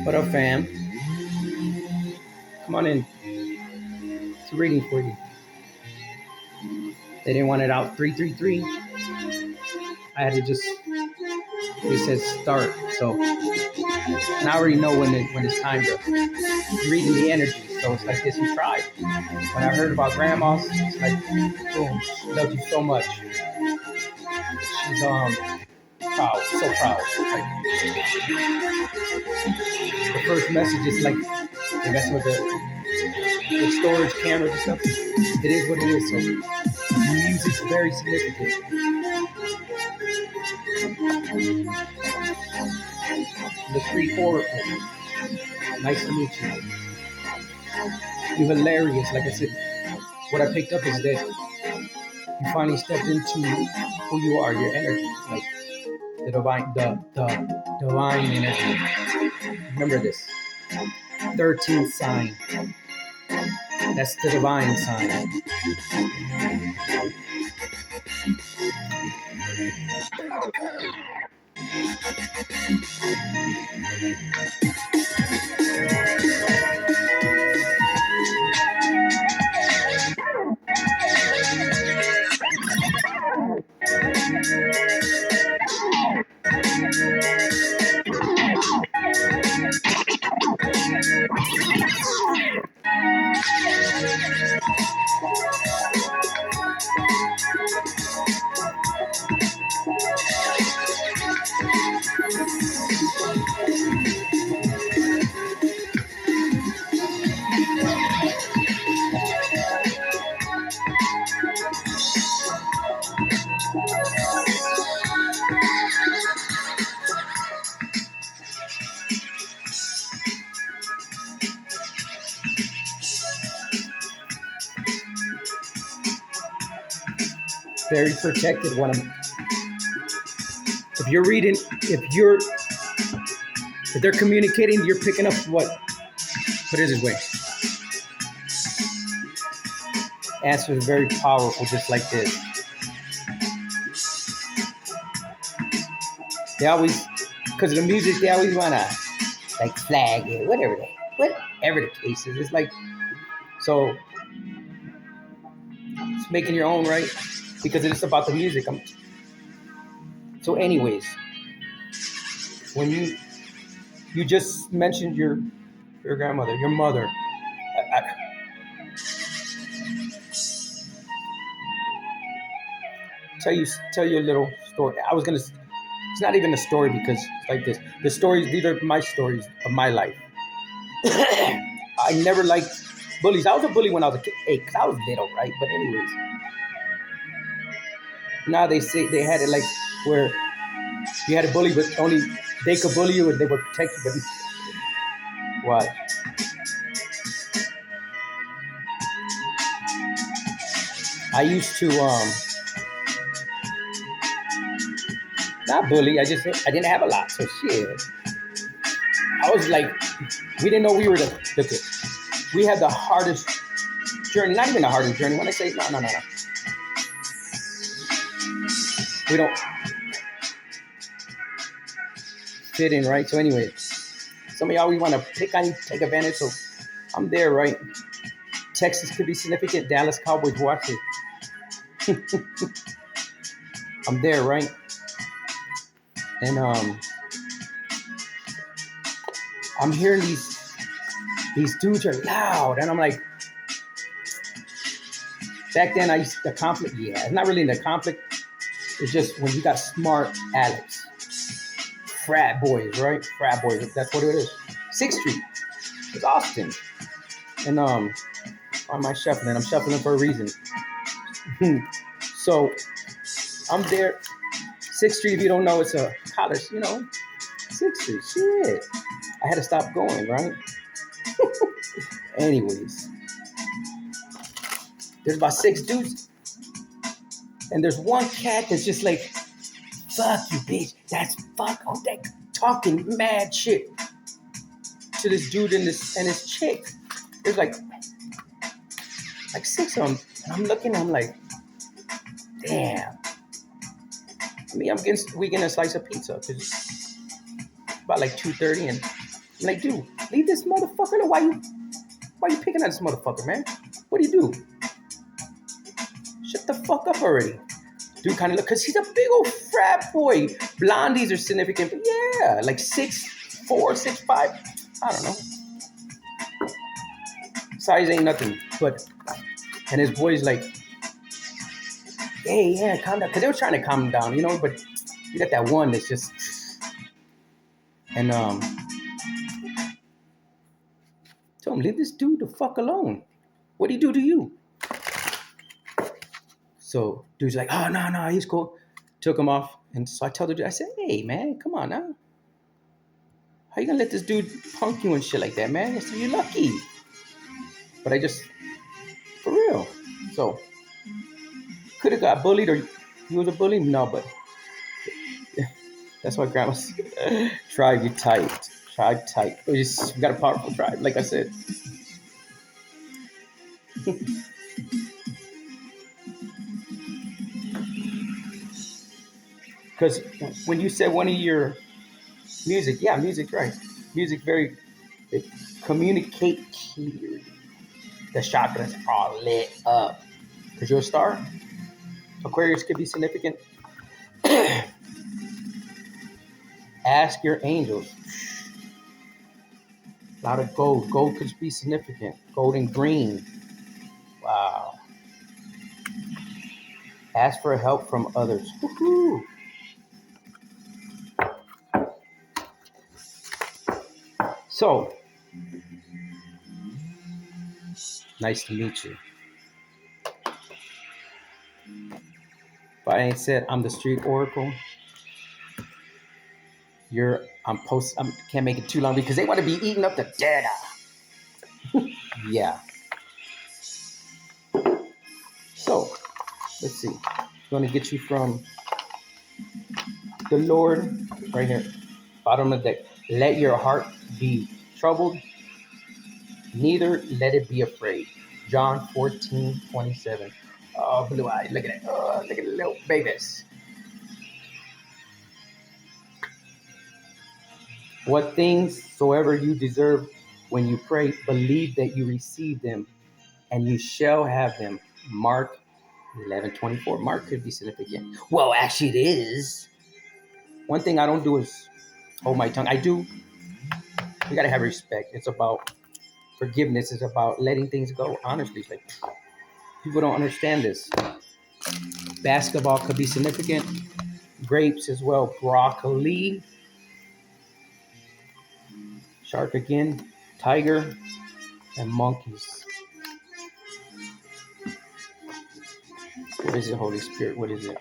What up, fam? Come on in. It's a reading for you. They didn't want it out 333. I had to just. It says start, so and I already know when it's time to reading the energy. So it's like this. You tried. When I heard about grandmas, it's like boom. She loves you so much. She's proud, so proud. Like, the first message is like messing with the storage cameras and stuff. It is what it is. So music's very significant. The 3-4. Nice to meet you. You're hilarious. Like I said, what I picked up is that you finally stepped into who you are, your energy, like the divine energy. Remember this. 13th sign. That's the divine sign. Very protected one. If you're reading, if they're communicating, you're picking up what? Put it this way. Answer is very powerful, just like this. They always, because of the music, they always wanna like flag it, whatever the case is. It's like, so it's making your own, right? Because it's about the music. So anyways, when you just mentioned your grandmother, your mother. Tell you a little story. It's not even a story because it's like this. The stories, these are my stories of my life. I never liked bullies. I was a bully when I was a kid, because I was little, right? But anyways, now they say they had it like where you had a bully, but only they could bully you and they would protect you. But what? I used to not bully. I didn't have a lot, so shit. I was like, we didn't know we were we had the hardest journey. Not even the hardest journey. When I say no. We don't fit in, right? So anyway, some of y'all, we want to pick on you, take advantage. So I'm there, right? Texas could be significant. Dallas Cowboys, watch it. I'm there, right? And I'm hearing these dudes are loud, and I'm like, back then the conflict, it's not really the conflict. It's just when you got smart Alex, frat boys, right? Frat boys, that's what it is. 6th Street, it's Austin. And why am I shuffling? I'm shuffling for a reason. So I'm there. 6th Street, if you don't know, it's a college, 6th Street, shit. I had to stop going, right? Anyways, there's about 6 dudes. And there's one cat that's just like, fuck you, bitch. That's fuck. Oh, that talking mad shit to this dude and his chick. There's like 6 of them. And I'm looking, I'm like, damn. Me, we getting a slice of pizza because about like 2:30, and I'm like, dude, leave this motherfucker alone. Why you picking at this motherfucker, man? What do you do? Shut the fuck up already. Dude kind of look, because he's a big old frat boy. Blondies are significant, but yeah, like 6'4", 6'5". I don't know. Size ain't nothing, but, and his boy's like, hey, yeah, calm down. Because they were trying to calm him down, but you got that one that's just, and told him, leave this dude the fuck alone. What'd he do to you? So dude's like, oh, no, he's cool. Took him off. And so I tell the dude, I said, hey, man, come on now. How you gonna let this dude punk you and shit like that, man? I said, you're lucky. But I just, for real. So, could have got bullied, or he was a bully? No, but that's why grandma's tribe, you tight. Tribe tight. We got a powerful tribe, like I said. Because when you said one of your music, yeah, music, right? Music it communicate clearly. The chakras are lit up. Because you're a star. Aquarius could be significant. Ask your angels. A lot of gold. Gold could be significant. Gold and green. Wow. Ask for help from others. Woo-hoo. So, nice to meet you. But I ain't said I'm the street oracle. I can't make it too long because they want to be eating up the data. Yeah. So, let's see. I'm going to get you from the Lord right here, bottom of the deck. Let your heart be troubled, neither let it be afraid. John 14:27. Oh, blue eyes. Look at that. Oh, look at the little babies. What things soever you deserve when you pray, believe that you receive them, and you shall have them. Mark 11:24. Mark could be significant. Well, actually, it is. One thing I don't do is hold my tongue. I do. We gotta have respect. It's about forgiveness. It's about letting things go. Honestly, it's like people don't understand this. Basketball could be significant. Grapes as well. Broccoli. Shark again. Tiger and monkeys. What is it, Holy Spirit? What is it?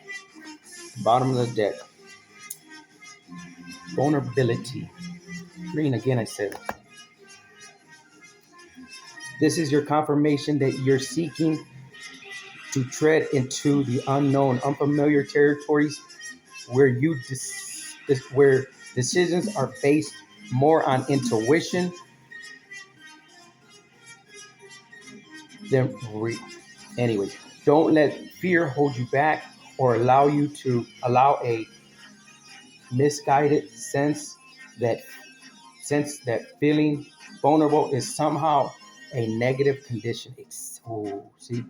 Bottom of the deck. Vulnerability. Green again, I said. This is your confirmation that you're seeking to tread into the unknown, unfamiliar territories where where decisions are based more on intuition than anyways. Don't let fear hold you back or allow a misguided sense that feeling vulnerable is somehow a negative condition. See,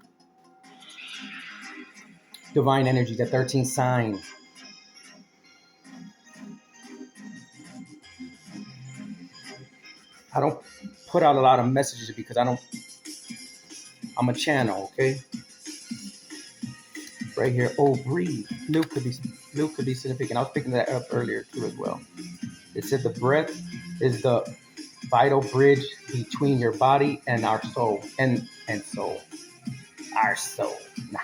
divine energy, the 13th sign. I don't put out a lot of messages because I'm a channel, okay? Right here. Oh, breathe. Blue could be significant. I was picking that up earlier too as well. It said the breath is the vital bridge between your body and our soul. And soul. Our soul. Nah.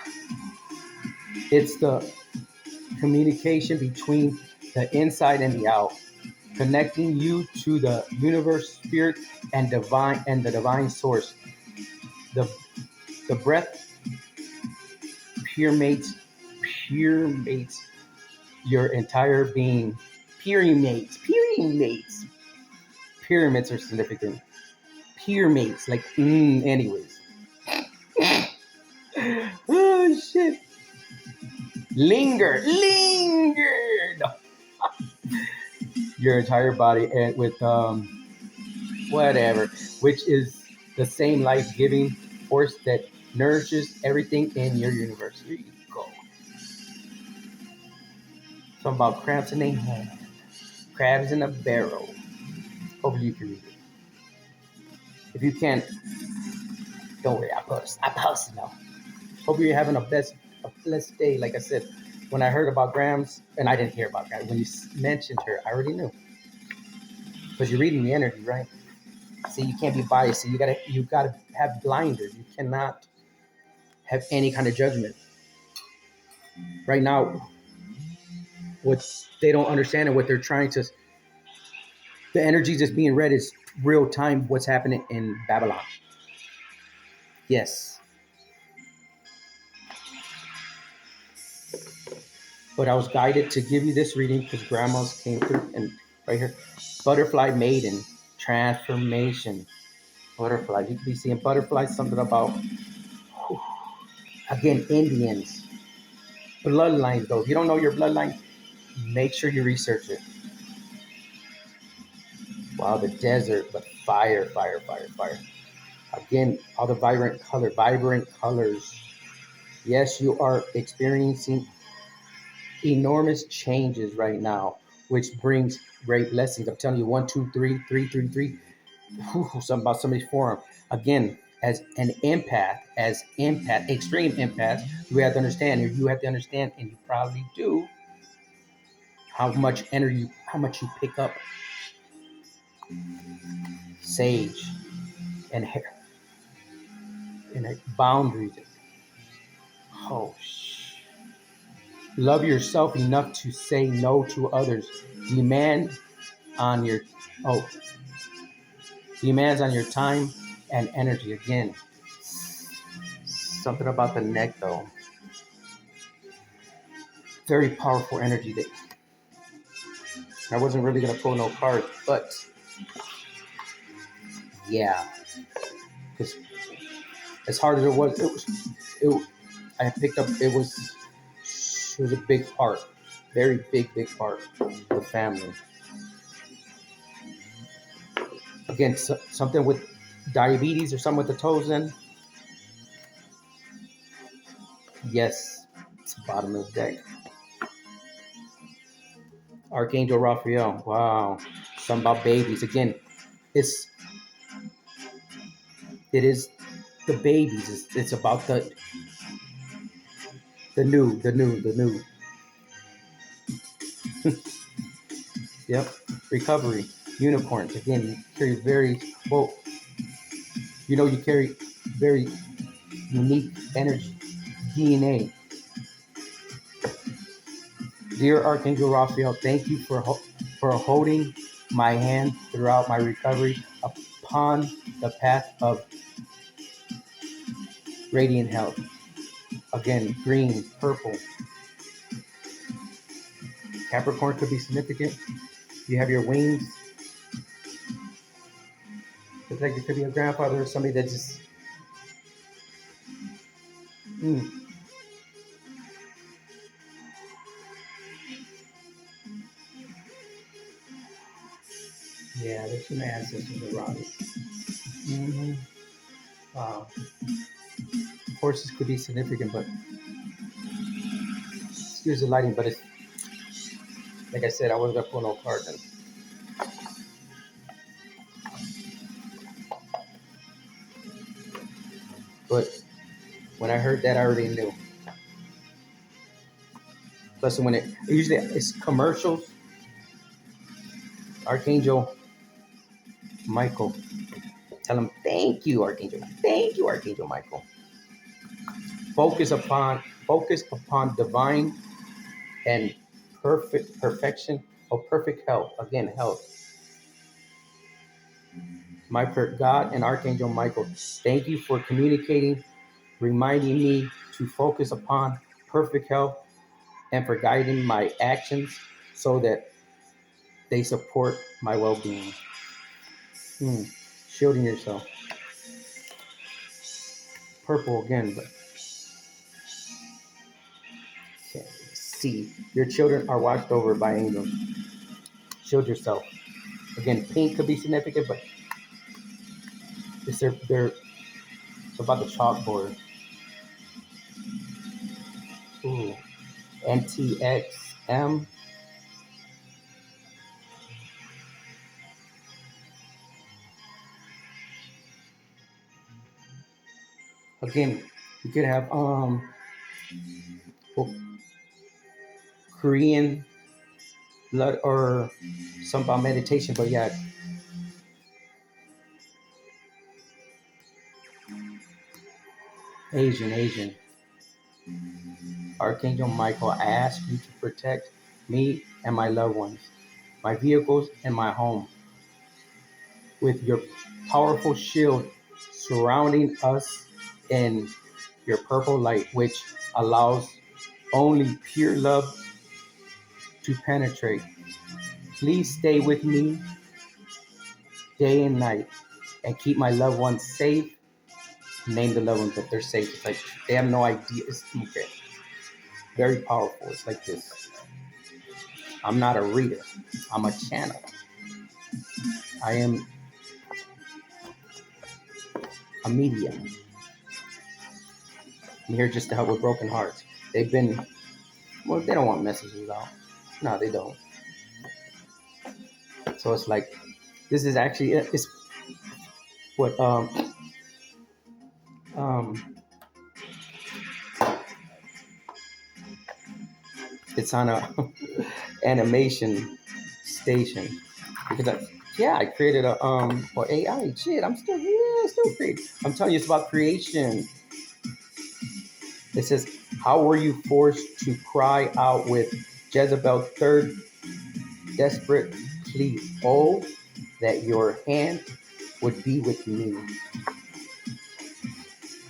It's the communication between the inside and the out, connecting you to the universe, spirit, and the divine source. The breath purimates your entire being. Pyramids are significant. Pyramids, like anyways. Oh shit. linger. No. Your entire body and with whatever, which is the same life-giving force that nourishes everything in your universe. Here you go. Something about cramps in a hand, crabs in a barrel. Hopefully you can read it. If you can't, don't worry, I post it now. Hope you're having a blessed day. Like I said, when I heard about Grams, and I didn't hear about Grams, when you mentioned her, I already knew. Because you're reading the energy, right? See, you can't be biased. So you gotta have blinders. You cannot have any kind of judgment. Right now, what they don't understand and what they're trying to, the energy that's being read is real time. What's happening in Babylon? Yes, but I was guided to give you this reading because grandmas came through and right here, butterfly maiden transformation. Butterfly. You could be seeing butterflies. Something about again Indians bloodlines. Though if you don't know your bloodline, make sure you research it. Wow, the desert, but fire. Again, all the vibrant colors. Yes, you are experiencing enormous changes right now, which brings great blessings. I'm telling you, 1, 2, 3, 3, 3, 3. Something about somebody's forearm. Again, as an empath, extreme empath, you have to understand, and you probably do, how much energy, how much you pick up sage and hair and boundaries. Oh, love yourself enough to say no to others. Demand on your oh demands on your time and energy. Again, something about the neck though. Very powerful energy that I wasn't really gonna pull no cards, but yeah, because as hard as I picked up. It was a big part, very big part of the family. Again, something with diabetes or something with the toes in. Yes, it's the bottom of the deck. Archangel Raphael. Wow, something about babies. Again, it's it is the babies. It's about the new. Yep. Recovery. Unicorns. Again, you carry very well. You carry very unique energy, DNA. Dear Archangel Raphael, thank you for holding my hand throughout my recovery upon the path of radiant health. Again, green, purple. Capricorn could be significant. You have your wings. It's like it could be a grandfather or somebody that just yeah, there's some ancestors around it. Mm-hmm. Wow. Horses could be significant, but excuse the lighting, but it's like I said, I wasn't gonna pull no card then. But when I heard that, I already knew. Plus, when it's commercials, Archangel Michael, tell him thank you, Archangel Michael. Focus upon divine and perfection or perfect health. Again, health. My God and Archangel Michael, thank you for communicating, reminding me to focus upon perfect health and for guiding my actions so that they support my well-being. Shielding yourself. Purple again, but okay. C. Your children are watched over by angels. Shield yourself. Again, pink could be significant, but it's about the chalkboard. Ooh. NTXM. Again, you could have Korean blood or some about meditation, but yeah. Asian. Archangel Michael, I ask you to protect me and my loved ones, my vehicles and my home, with your powerful shield surrounding us in your purple light, which allows only pure love to penetrate. Please stay with me day and night and keep my loved ones safe. Name the loved ones that they're safe. It's like they have no idea. It's okay. Very powerful. It's like this. I'm not a reader. I'm a channel. I am a medium. I'm here just to help with broken hearts. They've been, well, they don't want messages out. No, they don't. So it's like, this is actually, it's what, it's on a animation station. Because I created a, or AI, shit, I'm still creating. I'm telling you, it's about creation. It says, how were you forced to cry out with Jezebel's third desperate plea? Oh, that your hand would be with me.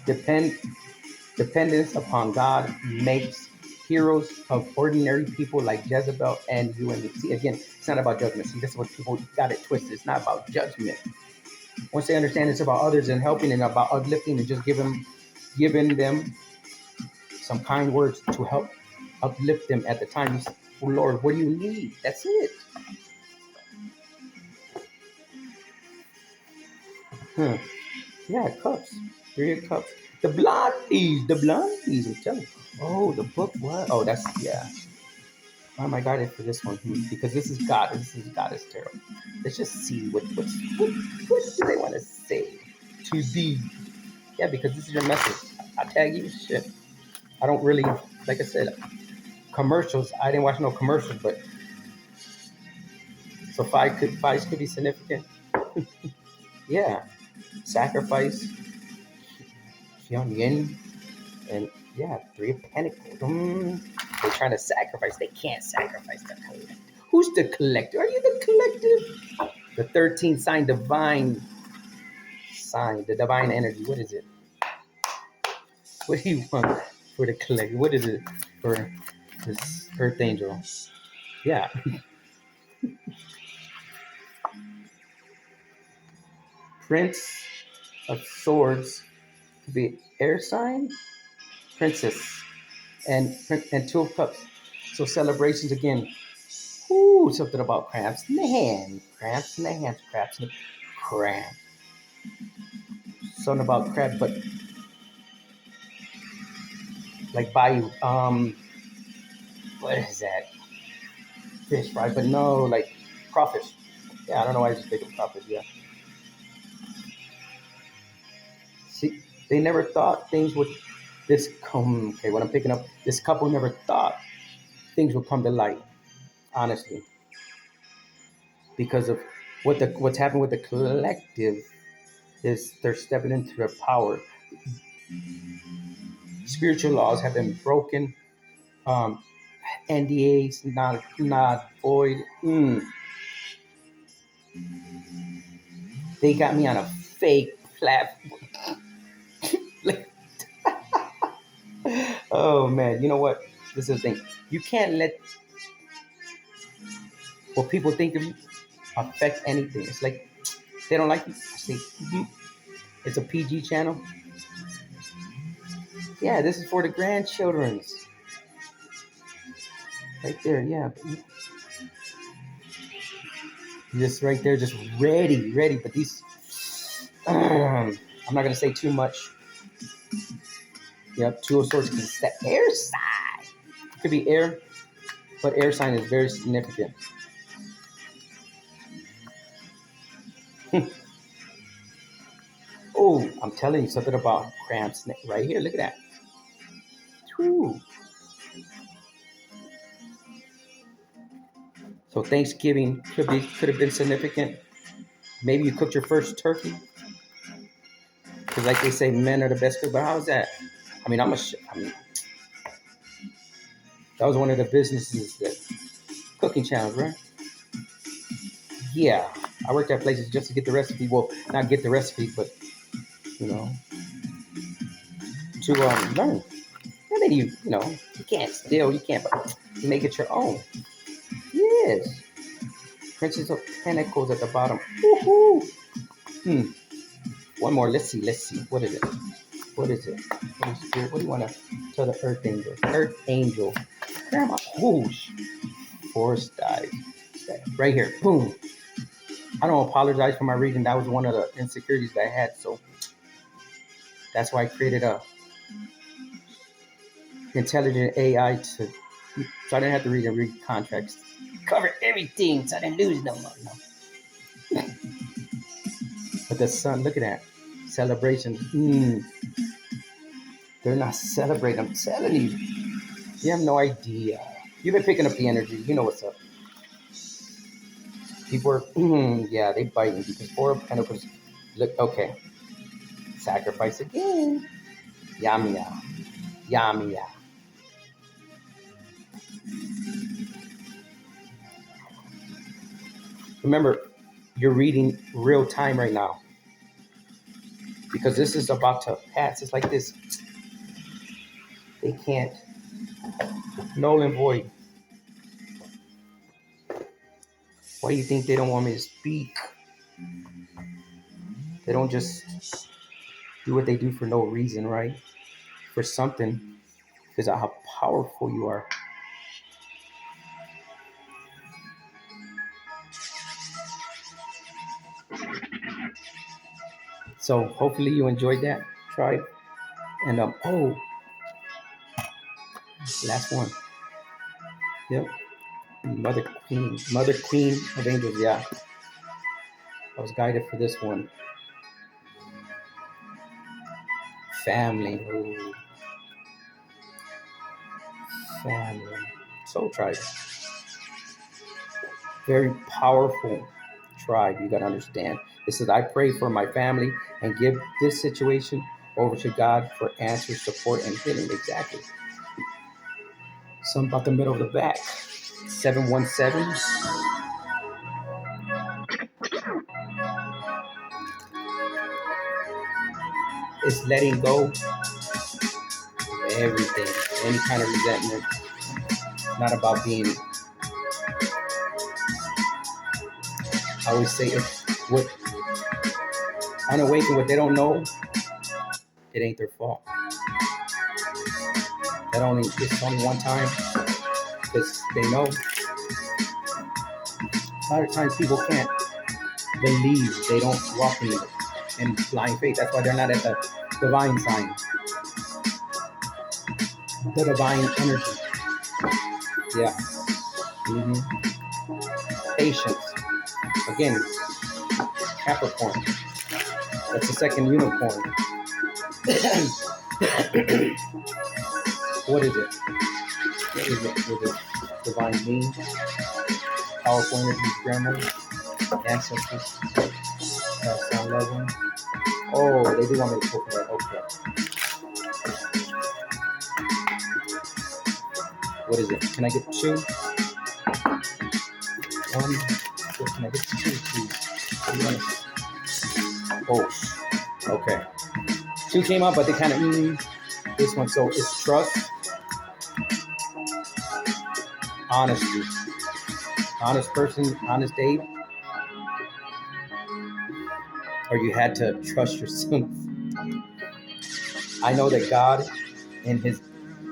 Dependence upon God makes heroes of ordinary people like Jezebel and you and me. See, again, it's not about judgment. See, this is what people got it twisted. It's not about judgment. Once they understand it's about others and helping and about uplifting and just giving them some kind words to help uplift them at the time. You say, oh Lord, what do you need? That's it. Yeah, cups. 3 of cups. The blondies. I'm telling you. Oh, the book, what? Oh, that's, yeah. Why am I guided for this one? Because this is God. This is Goddess Tarot. Let's just see what do they want to say to thee. Yeah, because this is your message. I tag you, shit. I don't really, like I said, commercials. I didn't watch no commercials, but so fives could be significant. Yeah, sacrifice, Yin, and yeah, 3 of Pentacles. They're trying to sacrifice. They can't sacrifice the collective. Who's the collective? Are you the collective? The 13th sign, divine sign, the divine energy. What is it? What do you want for the collective? What is it for this earth angel? Yeah. Prince of Swords could be air sign, princess, and 2 of Cups. So celebrations again. Ooh, something about cramps in the hand, cramps in the hands, cramps in the cramp. Something about crab, but like bayou. What is that? Fish fry, but no, like crawfish. Yeah, I don't know why I just think of crawfish. Yeah. See, they never thought things would this come. Okay, what I'm picking up, this couple never thought things would come to light. Honestly, because of what's happened with the collective is they're stepping into their power. Spiritual laws have been broken. NDAs not void. They got me on a fake platform. Oh man, you know what? This is the thing. You can't let what people think of you affect anything. It's like they don't like you. I say, it's a PG channel. Yeah, this is for the grandchildrens. Right there, yeah. Just right there, just ready. But these, I'm not gonna say too much. Yep, Two of Swords, because it's the air sign. It could be air, but air sign is very significant. Oh, I'm telling you something about cramps right here. Look at that. Whew. So Thanksgiving could have been significant. Maybe you cooked your first turkey, because like they say, men are the best cook. But how's that? I mean, I mean, that was one of the businesses that cooking channels, right? Yeah, I worked at places just to get the recipe. Well, not get the recipe, but you know, to learn. And then you can't steal, you can't, but you make it your own. Yes. Princess of Pentacles at the bottom. Woohoo! One more. Let's see. What is it? What is it? Holy Spirit, what do you want to tell the Earth Angel? Earth Angel. Grandma. Whoosh. Force dies. Right here. Boom. I don't apologize for my reading. That was one of the insecurities that I had. So that's why I created a intelligent AI so I didn't have to read contracts. Cover everything so I didn't lose no more. No. But the sun, look at that. Celebration. They're not celebrating. I'm telling you. You have no idea. You've been picking up the energy. You know what's up. People are, yeah, they biting because Four of Pentacles. Look, okay. Sacrifice again. Yamia. Yamia. Remember, you're reading real time right now. Because this is about to pass. It's like this. They can't. Null and void. Why do you think they don't want me to speak? They don't just do what they do for no reason, right? For something. Because of how powerful you are. So hopefully you enjoyed that. Try. And last one. Yep. Mother Queen of Angels. Yeah, I was guided for this one. Family. Ooh. Family. Soul tribe. Very powerful tribe. You gotta understand. It says, I pray for my family and give this situation over to God for answers, support, and healing. Exactly. Something about the middle of the back. 717. It's letting go of everything. Any kind of resentment. It's not about being. I always say, if what unawakened, what they don't know, it ain't their fault. It's only one time because they know. A lot of times people can't believe, they don't walk in blind faith. That's why they're not at the divine sign, the divine energy. Yeah. Patience. Again, Capricorn. That's the second unicorn. What is it? What is it? Divine being, powerful energy, grandma, ancestors, sound level. Oh, they do want me to talk about. Okay. What is it? Can I get two? One. Can I get two, please? Oh, okay. Two came up, but they kind of this one. So it's trust, honesty, honest person, honest Dave, or you had to trust yourself. I know that God, in His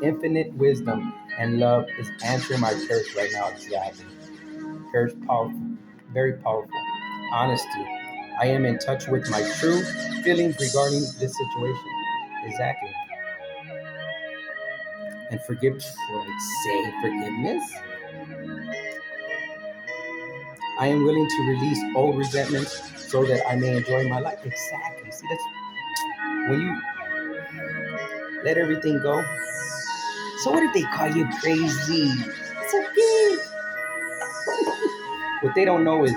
infinite wisdom, And love is answering my prayers right now. Exactly. Prayers powerful, very powerful. Honesty. I am in touch with my true feelings regarding this situation. Exactly. And forgiveness. Say forgiveness. I am willing to release old resentments so that I may enjoy my life. Exactly. See, that's when you let everything go. So what if they call you crazy? It's okay. What they don't know is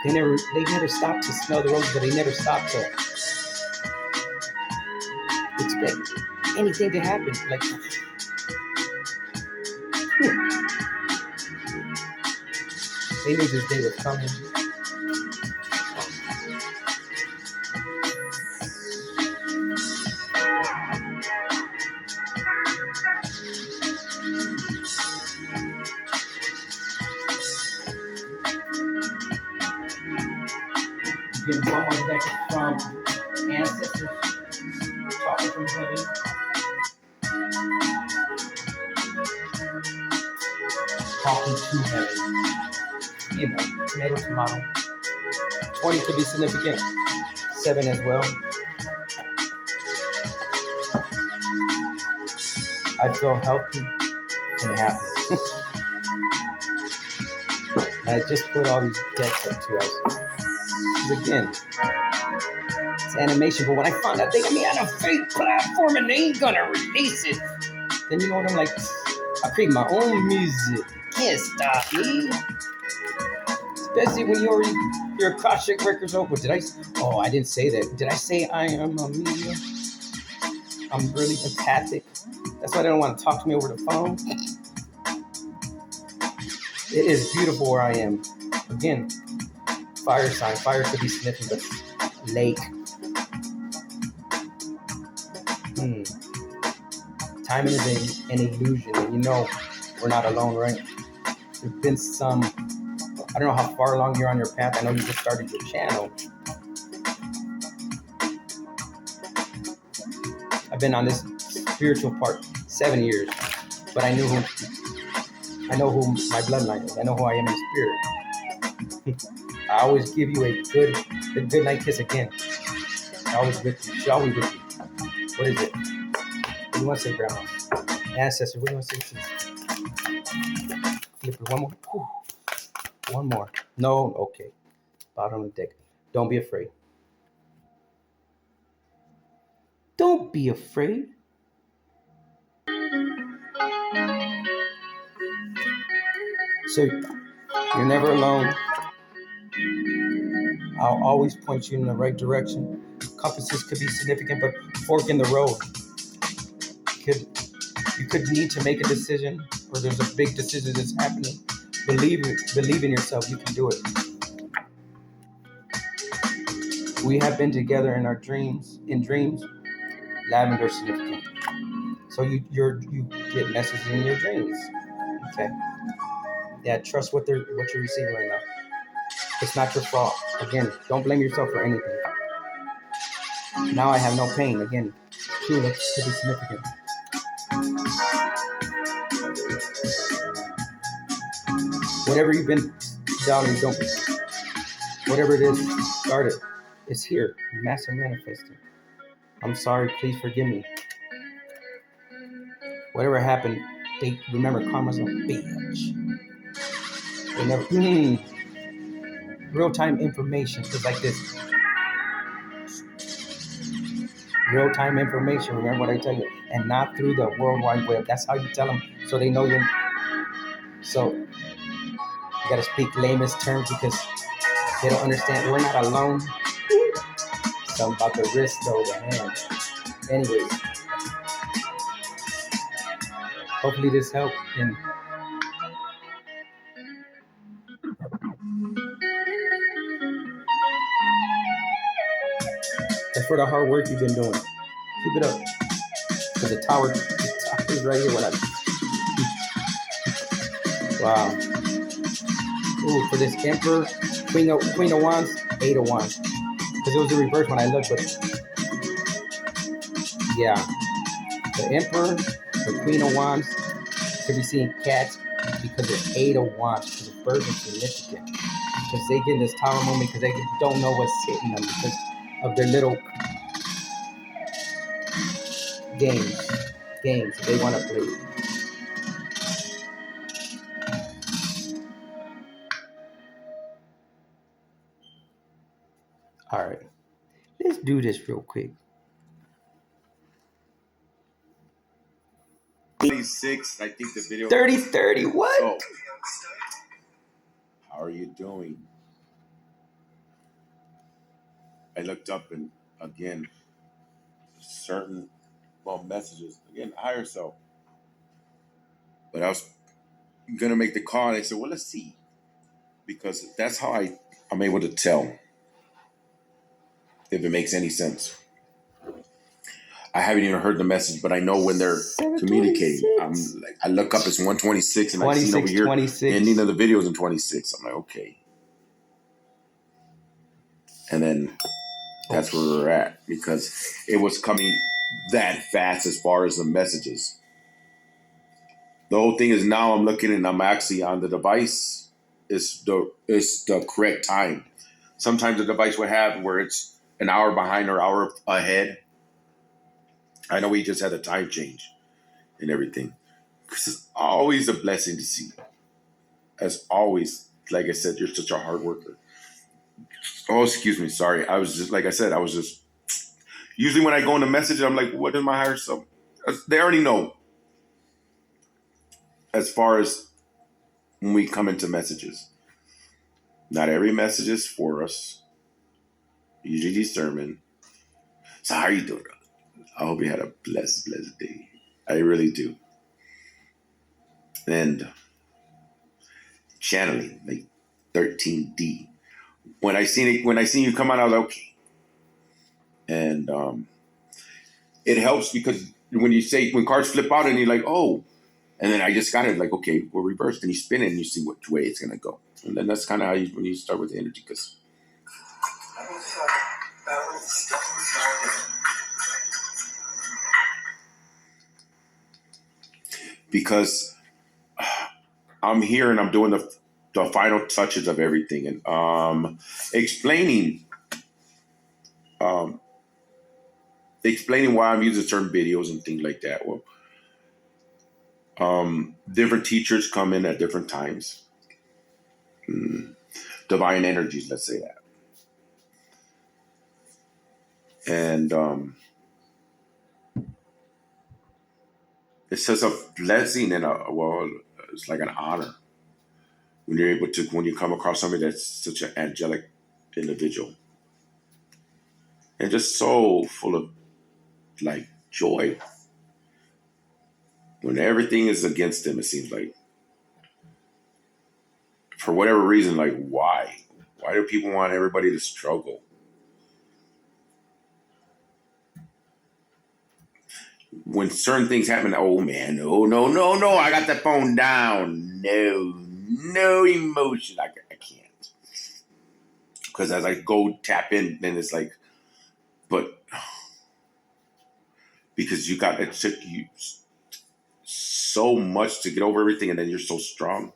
they never stop to smell the roses, but they never stop to expect anything to happen. Like they knew this day was coming. Getting one more deck from ancestors talking from heaven. Talking to heaven. You know, tomato. 20 could be significant. 7 as well. I feel healthy and happy. I just put all these decks up to us. Again, it's animation, but when I found out they got me on a fake platform and they ain't gonna release it, then you know what I'm like? I create my own music. Can't stop me. Especially when your Akashic records over. Oh, I didn't say that. Did I say I am a media? I'm really empathic. That's why they don't want to talk to me over the phone. It is beautiful where I am. Again, fire sign. Fire could be significant, but lake. Time is an illusion, and you know we're not alone, right? There's been some, I don't know how far along you're on your path. I know you just started your channel. I've been on this spiritual part 7 years, but I know who my bloodline is. I know who I am in spirit. I always give you a good night kiss again. Always with you. She's always with you. What is it? What do you want to say, Grandma? Ancestor, what do you want to say? Flip it. One more. Whew. One more. No, okay. Bottom of the deck. Don't be afraid. Don't be afraid. So you're never alone. I'll always point you in the right direction. Compasses could be significant, but fork in the road. You could need to make a decision, or there's a big decision that's happening. Believe in yourself. You can do it. We have been together in our dreams. In dreams, lavender significant. So you get messages in your dreams. Okay. Yeah, trust what you're receiving right now. It's not your fault. Again, don't blame yourself for anything. Now I have no pain. Again, tulips could be significant. Whatever you've been doubting, don't be. Whatever it is, start it. It's here. Massive manifesting. I'm sorry. Please forgive me. Whatever happened, remember karma's a bitch. They never. Real-time information is like this. Real-time information. Remember what I tell you, and not through the World Wide Web. That's how you tell them, so they know you're. So you gotta speak layman's terms because they don't understand. We're not alone. Something about the wrist, though, the hand. Anyways, hopefully this helped. And that's for the hard work you've been doing. Keep it up. Because the tower is right here when I. Wow. Ooh, for this Emperor, Queen of Wands, 8 of Wands. Because it was the reverse when I looked, but yeah. The Emperor, the Queen of Wands, could be seeing cats because they're 8 of Wands, because the birds are significant. Because they get in this tower moment because they don't know what's hitting them because of their little games that they want to play. All right, let's do this real quick. 26, I think the video. 30, what? So, how are you doing? I looked up and again, certain messages. Again, higher self. But I was gonna make the call and I said, well, let's see. Because that's how I'm able to tell if it makes any sense. I haven't even heard the message, but I know when they're communicating. I look up, it's 126, and I seen over here 26. ending of the video is in 26. I'm like, okay. And then that's where we're at, because it was coming that fast as far as the messages. The whole thing is now I'm looking and I'm actually on the device. It's the correct time. Sometimes the device would have where it's an hour behind or hour ahead. I know we just had a time change and everything. It's always a blessing to see. As always, like I said, you're such a hard worker. Oh, excuse me. Sorry. I was just, like I said, usually when I go into message, I'm like, what is my higher self? They already know. As far as when we come into messages, not every message is for us. Usually discernment. So how are you doing? I hope you had a blessed day. I really do. And channeling, like 13D. When I seen you come on, I was like, okay. And it helps because when cards flip out and you're like, oh, and then I just got it like, okay, we're reversed, and you spin it and you see which way it's gonna go. And then that's kind of how when you start with the energy, because I'm here and I'm doing the final touches of everything and explaining why I'm using certain videos and things like that. Well, different teachers come in at different times. Divine energies, let's say that. And it's just a blessing and it's like an honor when you come across somebody that's such an angelic individual and just so full of like joy. When everything is against them, it seems like, for whatever reason, like why do people want everybody to struggle? When certain things happen, oh man, no, I got the phone down. No emotion. I can't. Because as I go tap in, then it's like, but because it took you so much to get over everything, and then you're so strong.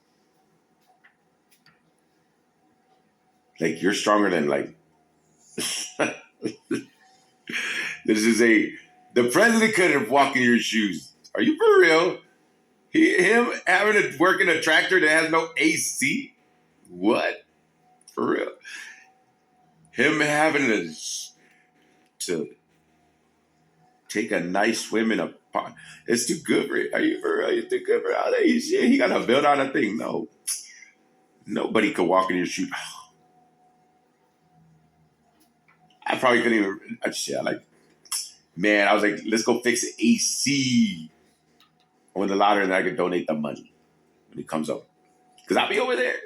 Like you're stronger than like. The president couldn't walk in your shoes. Are you for real? Him having to work in a tractor that has no AC? What? For real? Him having to take a nice swim in a pond. It's too good for it. Are you for real? It's too good for all that shit. He got to build on a thing. No. Nobody could walk in your shoes. I probably couldn't even. Man, I was like, let's go fix the AC. I win the lottery and I could donate the money when it comes up. Because I'll be over there.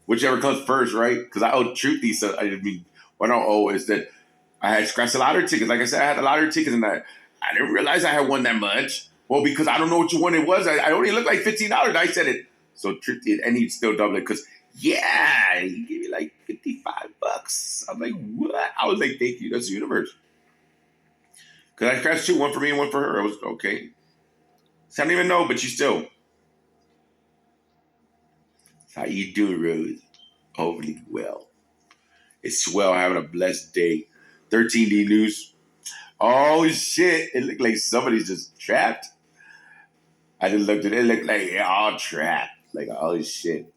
Whichever comes first, right? Because I owe Truthy, so what I owe is that I had scratched the lottery tickets. Like I said, I had the lottery tickets and I didn't realize I had won that much. Well, because I don't know what you won it was. I only looked like $15. I said it. So Truthy, and he'd still double it because, yeah, he gave me like $55. I'm like, what? I was like, thank you. That's the universe. Because I scratched 2, one for me and one for her. I was okay. So I don't even know, but you still. How you doing, Rose? Hopefully well. It's swell, having a blessed day. 13D News. Oh, shit. It looked like somebody's just trapped. I just looked at it. It looked like they're all trapped. Like, oh, shit.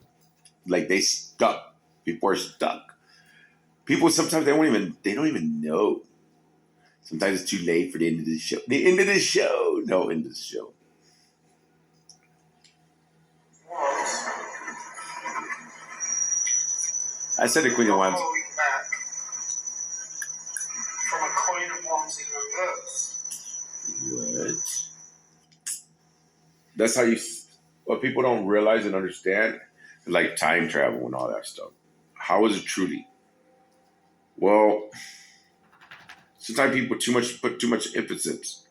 Like, they stuck. People are stuck. People, sometimes they don't even know. Sometimes it's too late for the end of the show. The end of the show. No, end of the show. I said the Queen of Wands. From a coin of wands in reverse. What? That's how you. What people don't realize and understand, like time travel and all that stuff. How is it truly? Well, sometimes people put too much emphasis,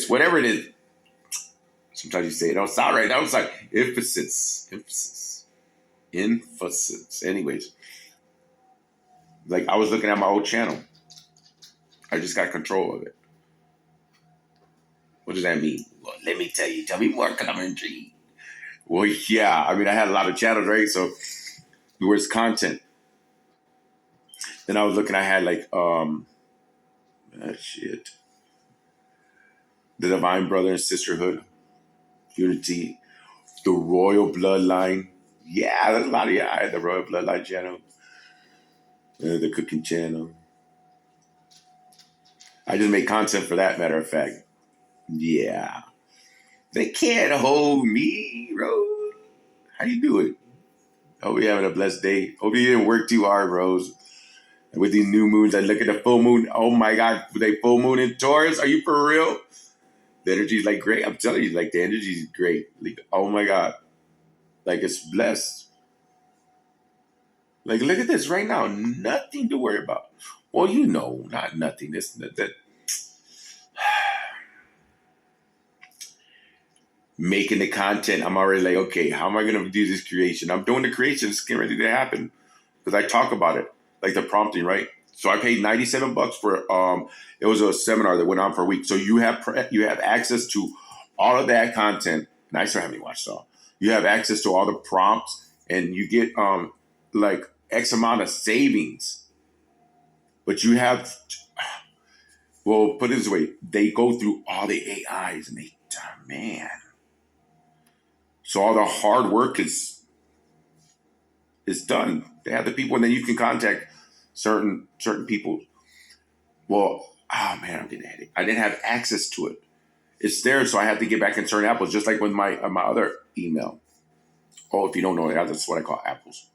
whatever it is. Sometimes you say it don't sound right. That was like emphasis. Anyways, like I was looking at my old channel. I just got control of it. What does that mean? Well, let me tell you. Tell me more, because I'm intrigued. Well, yeah. I mean, I had a lot of channels, right? So, where's content? Then I was looking. I had like shit. The Divine Brother and Sisterhood, Unity, the Royal Bloodline. Yeah, there's a lot of I had the Royal Bloodline channel, the Cooking channel. I just make content for that. Matter of fact, yeah. They can't hold me, Rose. How you doing? Hope you're having a blessed day. Hope you didn't work too hard, Rose. And with these new moons, I look at the full moon. Oh my God, they full moon in Taurus. Are you for real? The energy's like great. I'm telling you, like the energy's great. Like, oh my God. Like it's blessed. Like look at this right now. Nothing to worry about. Well, you know, not nothing. That making the content, I'm already like, okay, how am I going to do this creation? I'm doing the creation. It's getting ready to happen because I talk about it, like the prompting, right? So I paid $97 for it was a seminar that went on for a week. So you have access to all of that content. And I still haven't watched all. You have access to all the prompts, and you get like X amount of savings. But you have, well, put it this way: they go through all the AIs, and they, man. So all the hard work is done. They have the people, and then you can contact certain people. Well, oh man, I'm getting a headache. I didn't have access to it. It's there, so I had to get back in certain apples, just like with my other email. Oh, if you don't know, that's what I call apples.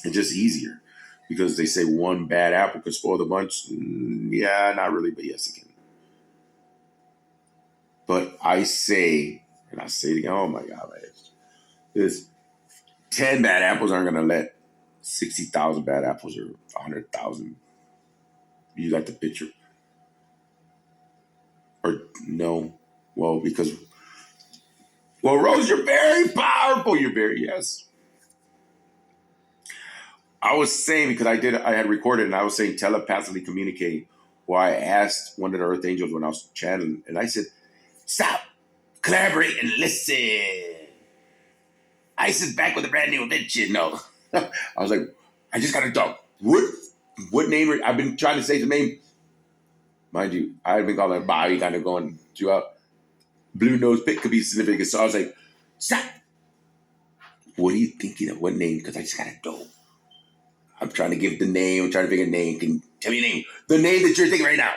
It's just easier because they say one bad apple could spoil the bunch. Yeah, not really, but yes, it can. But I say, and I say it again, oh my God, there's 10 bad apples aren't going to let 60,000 bad apples or 100,000. You got the picture. Or no. Well, because, well, Rose, you're very powerful. You're very, yes. I was saying, because I had recorded and I was saying telepathically communicating. Well, I asked one of the Earth Angels when I was channeling, and I said, stop, collaborate, and listen. I sit back with a brand new invention. No. I was like, I just got to talk. What name? I've been trying to say the name. Mind you, I've been calling it Bobby, kind of going throughout. Blue nose pit could be significant. So I was like, stop. What are you thinking of? What name? Because I just got to know. I'm trying to give the name. I'm trying to figure a name. Can you tell me a name? The name that you're thinking right now.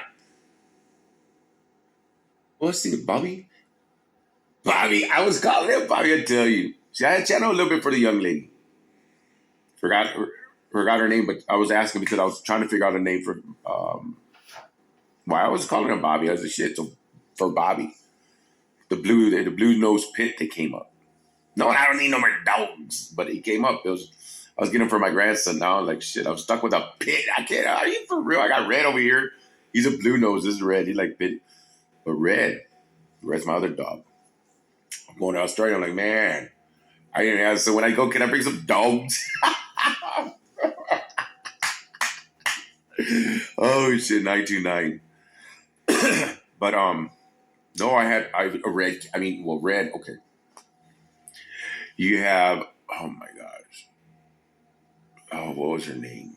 Well, let's think of Bobby. Bobby. I was calling him Bobby, I tell you. See, I had channel a little bit for the young lady. Forgot her name, but I was asking because I was trying to figure out a name for why I was calling her Bobby. I was like, shit, so for Bobby. The blue nose pit that came up. No, I don't need no more dogs. But it came up. I was getting him for my grandson now. Like shit, I'm stuck with a pit. I can't. Are you for real? I got Red over here. He's a blue nose. This is Red. He like pit. But Red's my other dog. I'm going to Australia. I'm like, man, I didn't have. So when I go, can I bring some dogs? Oh shit, 929. But no, I read. I mean, well, read. Okay, you have. Oh my gosh. Oh, what was her name?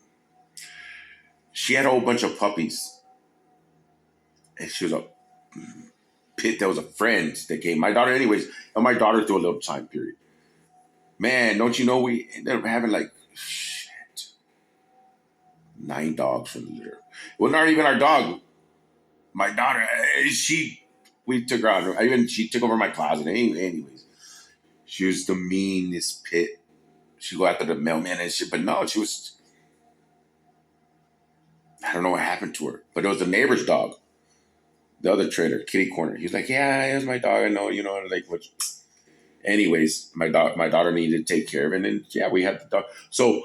She had a whole bunch of puppies, and she was a pit. There was a friend that came. My daughter, anyways, and my daughter through a little time period. Man, don't you know we ended up having like shit, 9 dogs from the litter. Well, not even our dog. My daughter, we took her out. Even she took over my closet. Anyways, she was the meanest pit. She'd go after the mailman and shit. But no, she was. I don't know what happened to her. But it was the neighbor's dog, the other trader, Kitty Corner. He was like, "Yeah, here's my dog. I know, like what." Anyways, my daughter needed to take care of it, and then yeah, we had the dog. So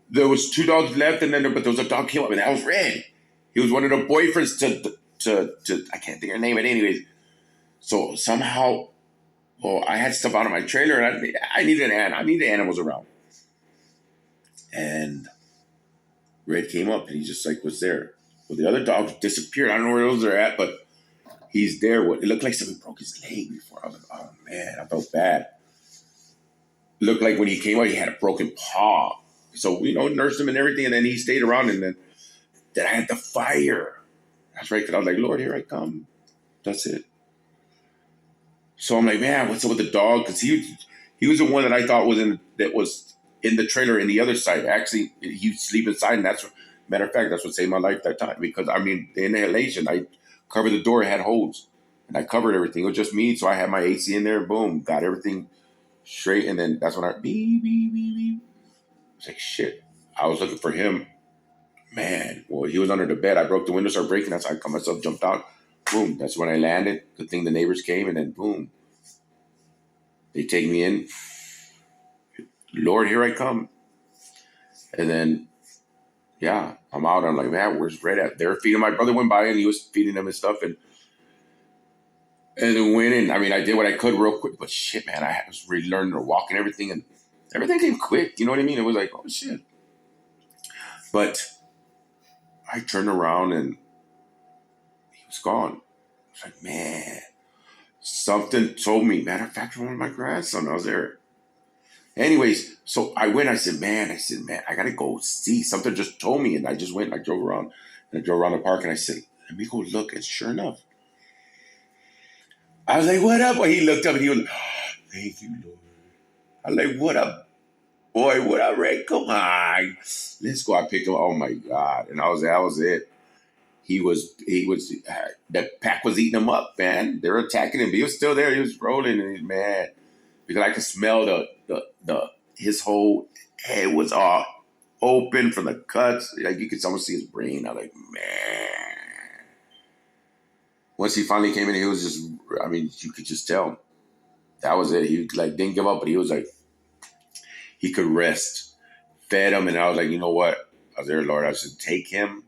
there was 2 dogs left, and then but there was a dog came up, and that was Red. He was one of the boyfriends to I can't think of her name, but anyways. So somehow, well, I had stuff out of my trailer, and I needed animals around, and Red came up, and he just like was there. Well, the other dogs disappeared. I don't know where those are at, but he's there. It looked like somebody broke his leg before. I was like, oh man, I felt bad. It looked like when he came out, he had a broken paw. So, nursed him and everything, and then he stayed around, and then I had the fire. That's right, because I was like, Lord, here I come. That's it. So I'm like, man, what's up with the dog? Because he was the one that I thought was in the trailer in the other side. Actually, he would sleep inside, and matter of fact, that's what saved my life that time. Because the inhalation, I covered the door, it had holes, and I covered everything. It was just me, so I had my AC in there. Boom, got everything straight, and then that's when I beep beep beep beep. It's like shit. I was looking for him. Man, well, he was under the bed. I broke the window, started breaking. That's how I caught myself, jumped out. Boom. That's when I landed. Good thing the neighbors came, and then boom. They take me in. Lord, here I come. And then, yeah, I'm out. I'm like, man, where's Red at? They're feeding. My brother went by, and he was feeding them and stuff. And then went in. I mean, I did what I could real quick. But shit, man, I was really learning to walk and everything. And everything came quick. You know what I mean? It was like, oh, shit. But I turned around, and he was gone. I was like, man. Something told me, matter of fact, one of my grandson, I was there. Anyways, so I went, I said, man, I gotta go see. Something just told me, and I just went, and I drove around the park, and I said, let me go look. And sure enough, I was like, what up? Well, he looked up, and he was like, oh, thank you, Lord. I was like, what up, boy? What up, Ray? Come on. Let's go. I picked him. Oh my God. And that was it. He was, the pack was eating him up, man. They were attacking him, but he was still there. He was rolling, and man, because I could smell his whole head was all open from the cuts. Like you could almost see his brain. I was like, man. Once he finally came in, he was just, I mean, you could just tell. That was it. He like didn't give up, but he was like, he could rest. Fed him, and I was like, you know what? I was there, Lord. I should take him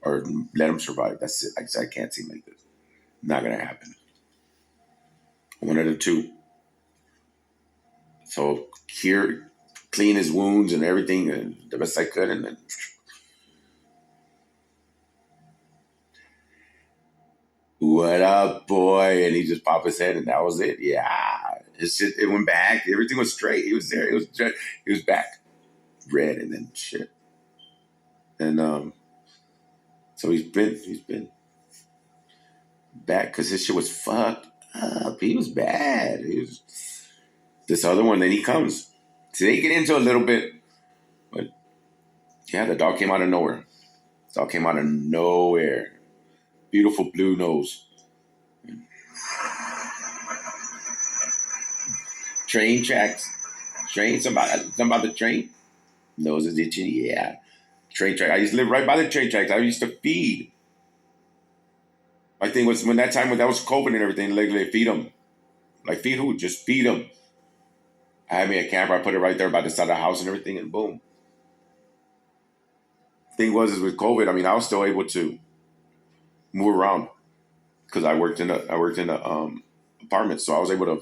or let him survive. That's it. I can't see him like this. Not gonna happen. One of the two. So clean his wounds and everything, and the best I could, and then what up, boy? And he just popped his head, and that was it. Yeah, his shit. It went back. Everything was straight. He was there. He was back, red, and then shit. And so he's been back because his shit was fucked up. He was bad. He was this other one. Then he comes. So they get into a little bit, but yeah, the dog came out of nowhere. The dog came out of nowhere. Beautiful blue nose. Train tracks. Something about the train. Nose is itching. Yeah. Train track. I used to live right by the train tracks. I used to feed. My thing was when that was COVID and everything, like they feed them. Like feed who? Just feed them. I had me a camper. I put it right there by the side of the house and everything, and boom. Thing was is with COVID, I mean, I was still able to move around because I worked in the apartment, so I was able to.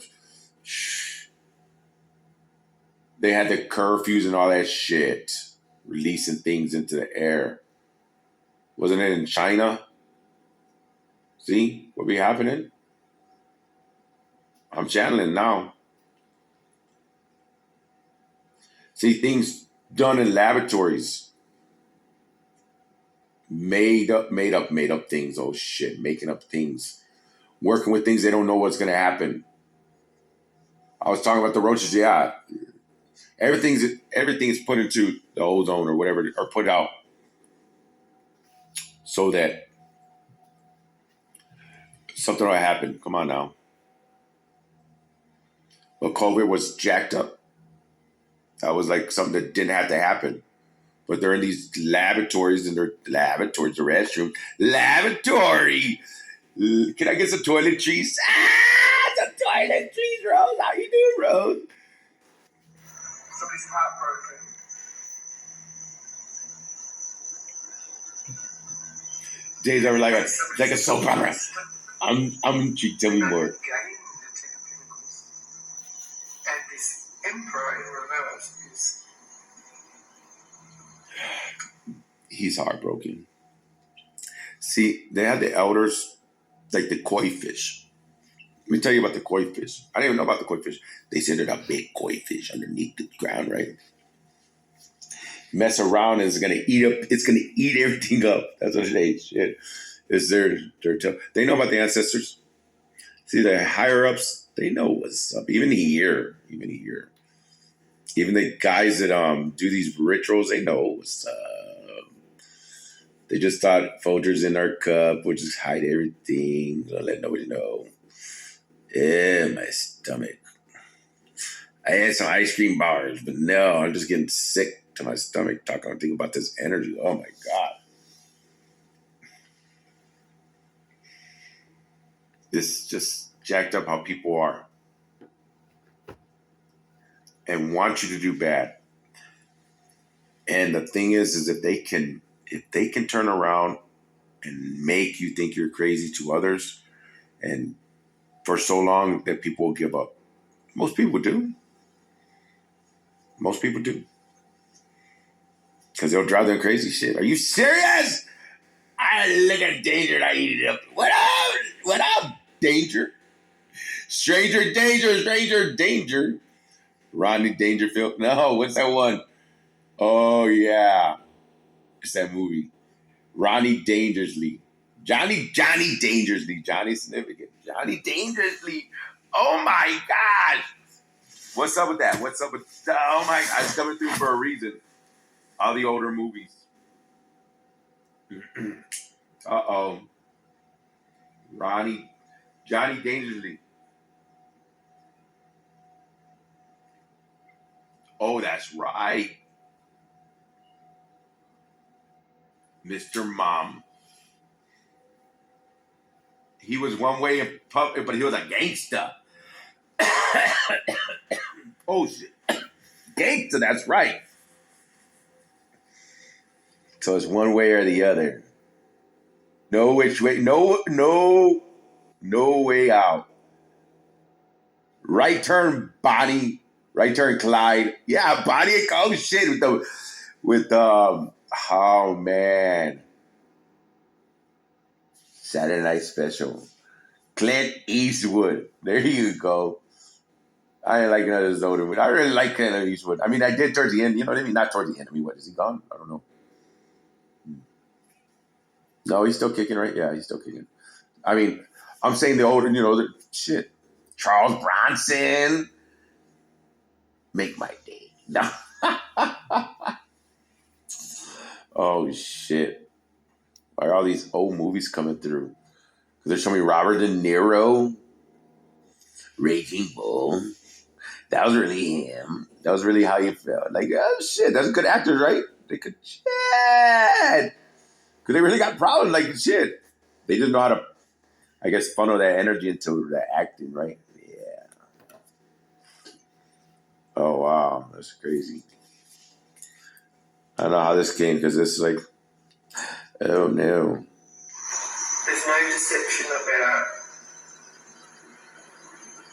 They had the curfews and all that shit, releasing things into the air. Wasn't it in China? See what be happening? I'm channeling now. See things done in laboratories. Made up things. Oh shit, making up things. Working with things they don't know what's gonna happen. I was talking about the roaches, yeah. Everything is put into the ozone or whatever, or put out so that something will happen. Come on now. But COVID was jacked up. That was like something that didn't have to happen. But they're in these laboratories, and they're laboratories, the restroom. Lavatory! Can I get some toiletries? Some toiletries, Rose. How you doing, Rose? Somebody's heartbroken. Days are like a soap opera. I'm tell me more. And this emperor in reverse is... He's heartbroken. See, they had the elders, like the koi fish. Let me tell you about the koi fish. I didn't even know about the koi fish. They said there's a big koi fish underneath the ground, right? Mess around and it's gonna eat everything up. That's what it is. Shit. It's they know about the ancestors. See, the higher ups, they know what's up. Even here. Even the guys that do these rituals, they know what's up. They just thought Folgers in our cup would just hide everything. Don't let nobody know. Yeah, my stomach. I had some ice cream bars, but no, I'm just getting sick to my stomach thinking about this energy. Oh my God. This just jacked up how people are and want you to do bad. And the thing is if they can turn around and make you think you're crazy to others, and for so long that people will give up. Most people do. Because they'll drive them crazy shit. Are you serious? I look at danger and I eat it up. What up, danger? Stranger danger. Rodney Dangerfield. No, what's that one? Oh, yeah. It's that movie. Ronnie Dangerously. Johnny Dangerously. Johnny Significant. Johnny Dangerously. Oh, my gosh. What's up with that? Oh, my God. It's coming through for a reason. All the older movies. Uh-oh. Johnny Dangerously. Oh, that's right. Mr. Mom. He was one way in public, but he was a gangster. Oh, shit. Gangster, that's right. So it's one way or the other. No which way. No way out. Right turn, Bonnie. Right turn, Clyde. Yeah, Bonnie. Oh shit! Oh man, Saturday Night Special. Clint Eastwood. There you go. I didn't like none of those older movies. I really like Clint Eastwood. I mean, I did towards the end. You know what I mean? Not towards the end. I mean, what, is he gone? I don't know. No, he's still kicking, right? Yeah, he's still kicking. I mean, I'm saying the older, shit. Charles Bronson. Make my day. No. Oh, shit. Why are all these old movies coming through? They're showing me Robert De Niro. Raging Bull. That was really him. That was really how you felt. Like, oh, shit. That's good actors, right? They could, shit. Because they really got problems, like, shit. They just know how to, I guess, funnel that energy into the acting, right? Yeah. Oh, wow. That's crazy. I don't know how this came, because it's like, oh, no. There's no deception about...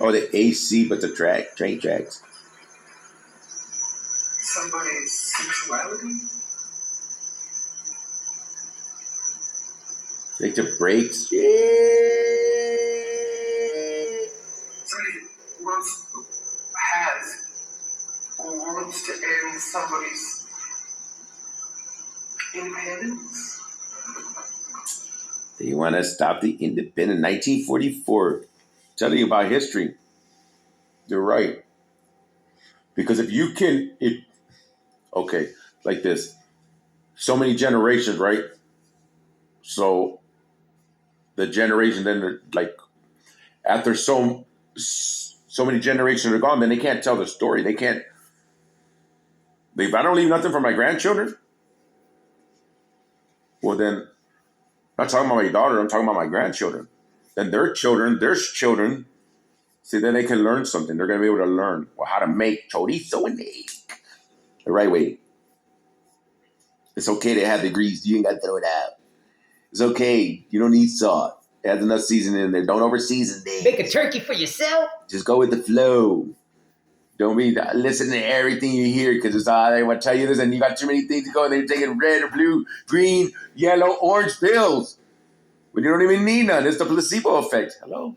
Oh, the AC, but the train tracks. somebody's sexuality. Take the breaks. Yeah. Somebody has or wants to end somebody's independence. They want to stop the independence. 1944. Telling you about history. You're right. Because if you can, okay, like this. So many generations, right? So the generation then, like, after so many generations are gone, then they can't tell the story. They can't. If I don't leave nothing for my grandchildren, well then, I'm not talking about my daughter. I'm talking about my grandchildren. Then their children, see, then they can learn something. They're going to be able to learn how to make chorizo and egg the right way. It's okay to have the grease. You ain't got to throw it out. It's okay. You don't need salt. It has enough seasoning in there. Don't over season it. Make a turkey for yourself. Just go with the flow. Don't be listening to everything you hear because it's all they want to tell you this and you got too many things to go and they're taking red or blue, green, yellow, orange pills. When you don't even need none. It's the placebo effect. Hello?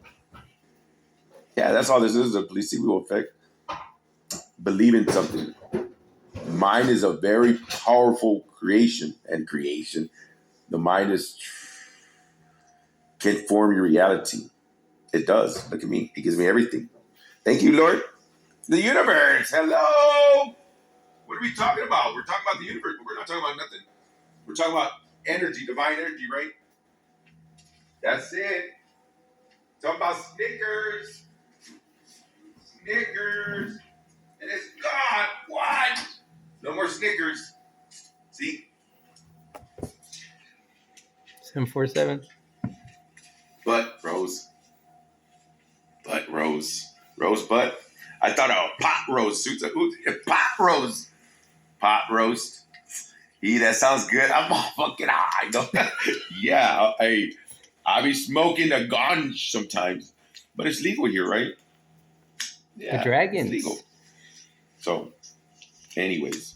Yeah, that's all this is, a placebo effect. Believe in something. Mind is a very powerful creation. The mind can form your reality. It does. Look at me. It gives me everything. Thank you, Lord. The universe. Hello. What are we talking about? We're talking about the universe, but we're not talking about nothing. We're talking about energy, divine energy, right? That's it. Talking about Snickers. Snickers. And it's gone. What? No more Snickers. See? 747. Butt Rose. Rose butt. I thought pot roast. Pot roast. Pot roast. That sounds good. I'm all fucking high. Yeah, I be smoking a ganj sometimes. But it's legal here, right? Yeah, The dragons. It's legal. So, anyways.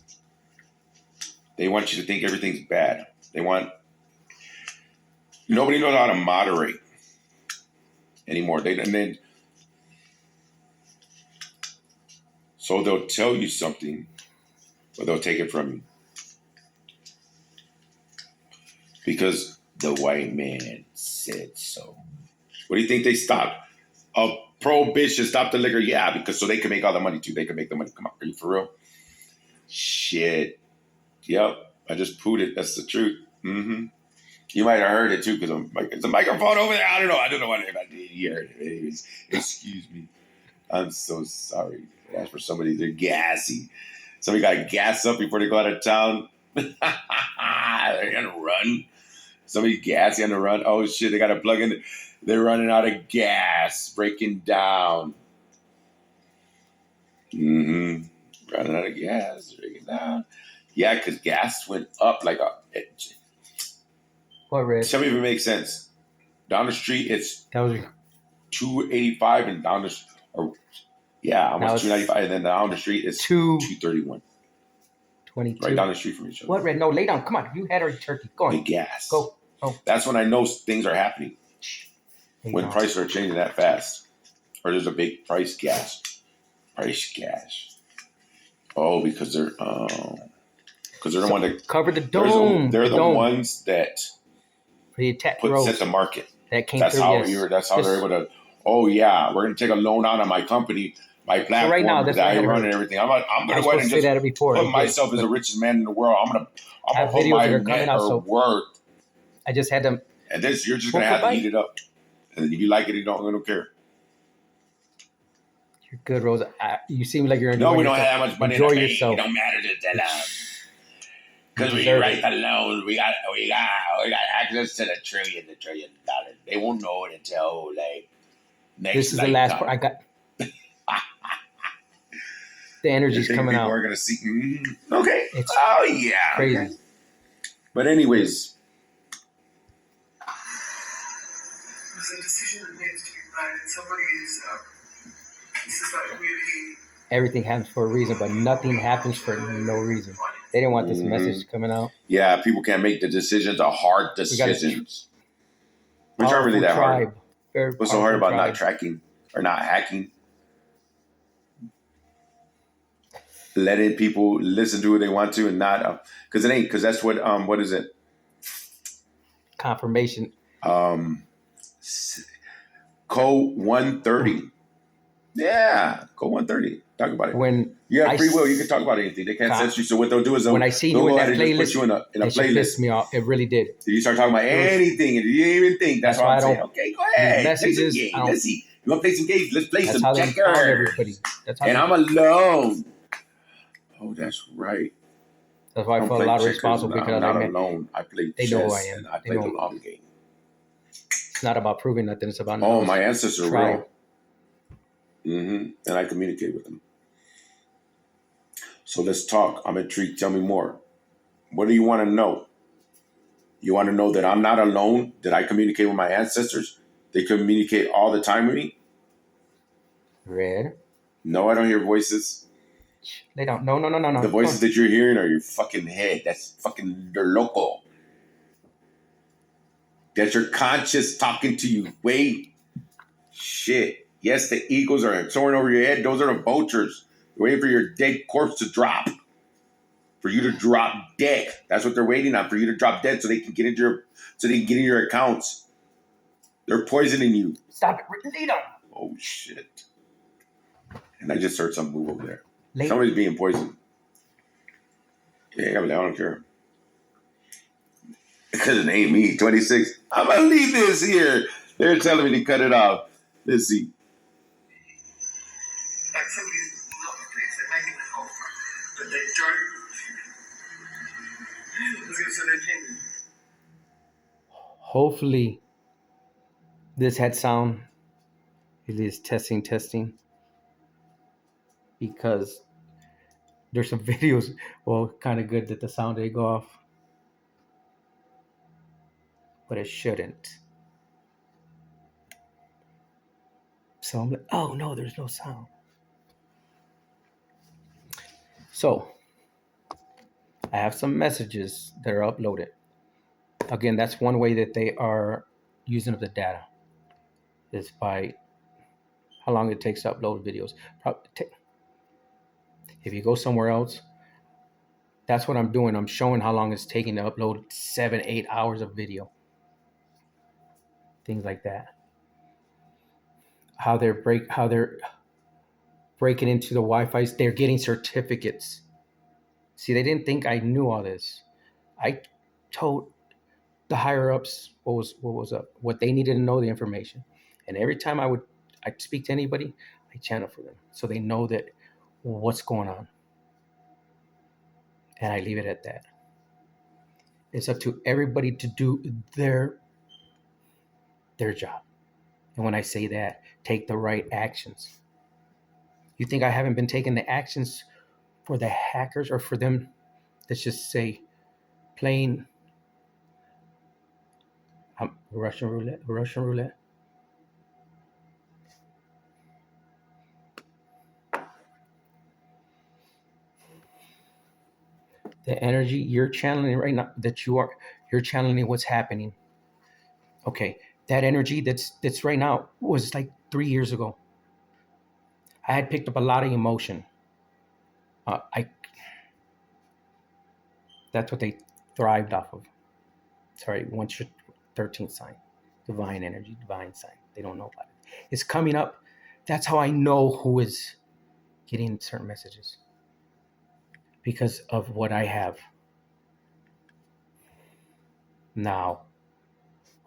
They want you to think everything's bad. Nobody knows how to moderate anymore. So they'll tell you something, but they'll take it from you. Because the white man said so. What do you think they stopped? Prohibition, stop the liquor. Yeah, because so they can make all the money too. They can make the money. Come on, are you for real? Shit. Yep, I just proved it. That's the truth. Mm-hmm. You might have heard it too, because it's a microphone over there. I don't know what if I did hear it. Anyways, excuse me. I'm so sorry. As for somebody, they're gassy. Somebody got gas up before they go out of town. They're gonna run. Somebody gassy on the run. Oh shit, they gotta plug in. They're running out of gas, breaking down. Running out of gas, breaking down. Yeah, because gas went up like What, Red? Some of it makes sense. Down the street, it's That was $2.85, and down the almost $2.95, and then down the street it's $2.31. 22. Right down the street from each other. What, Red? No, lay down. Come on. You had our turkey. Go on. The gas. Go. Oh. That's when I know things are happening. When prices are changing that fast. Or there's a big price gas. Oh, because they're the one that cover the dome. They're the ones that set the market. That came that's through. That's how they're able to. Oh yeah, we're gonna take a loan out on my company, my platform, right now, that I run and everything. I'm gonna go ahead and just put myself as the richest man in the world. I'm gonna put my net worth. I just had them. And this, you're just gonna have to eat it up. And if you like it, I don't care. You're good, Rosa. You seem like you're enjoying yourself. No, we don't have that much money. Enjoy yourself. It don't matter to tell them. Because we write the loans, we got access to the trillion dollars. They won't know it until next. This is the last part. I got. The energy's coming out. We're gonna see. Okay. It's crazy. Okay. But anyways. There's a decision that needs to be made, and somebody is really. Everything happens for a reason, but nothing happens for no reason. They didn't want this message coming out. Yeah, people can't make the decisions, the hard decisions. Which aren't really that tribe. hard. Very What's so hard powerful about not tribe. tracking or not hacking? Letting people listen to who they want to and not because it ain't because that's what is it? Confirmation. Code 130. Yeah, code 130. Talk about it. When You have I free will. You can talk about anything. They can't censor you. So what they'll do is when they'll I seen go you in ahead that and just put playlist, you in a that shit playlist. pissed me off. It really did. You start talking about anything and you didn't even think. That's That's why why I'm I saying, don't okay, go leave ahead. Play some messages. games. Let's see. You want to play some games? Let's play That's some how they found everybody. checkers. That's how And I'm alone. Oh, that's right. That's why I I'm felt a playing lot of checkers. responsible I'm because not alone. I play they know who I chess am. and I They play the know long game. it's not about proving nothing. It's about Oh, knowledge. my ancestors are Tribe. real. And I communicate with them. So let's talk. I'm intrigued. Tell me more. What do you want to know? You want to know that I'm not alone? That I communicate with my ancestors? They communicate all the time with me? Red. No, I don't hear voices. They don't. No. The voices that you're hearing are your fucking head. That's fucking, they're local. That's your conscious talking to you. Wait. Shit. Yes, the eagles are soaring over your head. Those are the vultures. They're waiting for your dead corpse to drop. For you to drop dead. That's what they're waiting on. For you to drop dead so they can get into your accounts. They're poisoning you. Stop it. Lead them. Oh shit. And I just heard something move over there. Somebody's being poisoned. Yeah, I don't care. Because it ain't me, 26. I'm going to leave this here. They're telling me to cut it off. Let's see. Activity is not the place they're making the call from, but they don't. I was going to say they can. Hopefully, this had sound. It is testing. Because there's some videos, well, kind of good that the sound did go off. But it shouldn't. So I'm like, oh no, there's no sound. So I have some messages that are uploaded. Again, that's one way that they are using up the data, is by how long it takes to upload videos. If you go somewhere else, that's what I'm doing. I'm showing how long it's taking to upload 7-8 hours of video. Things like that. How they're breaking into the Wi-Fi's. They're getting certificates. See, they didn't think I knew all this. I told the higher ups what they needed to know, the information. And every time I'd speak to anybody, I channel for them so they know that what's going on. And I leave it at that. It's up to everybody to do their job. And when I say that, take the right actions. You think I haven't been taking the actions for the hackers or for them, let's just say, playing Russian roulette? The energy you're channeling right now, you're channeling what's happening. Okay, that energy that's right now was like 3 years ago. I had picked up a lot of emotion. I That's what they thrived off of. Sorry, once your 13th sign, divine energy, divine sign. They don't know about it. It's coming up. That's how I know who is getting certain messages, because of what I have now.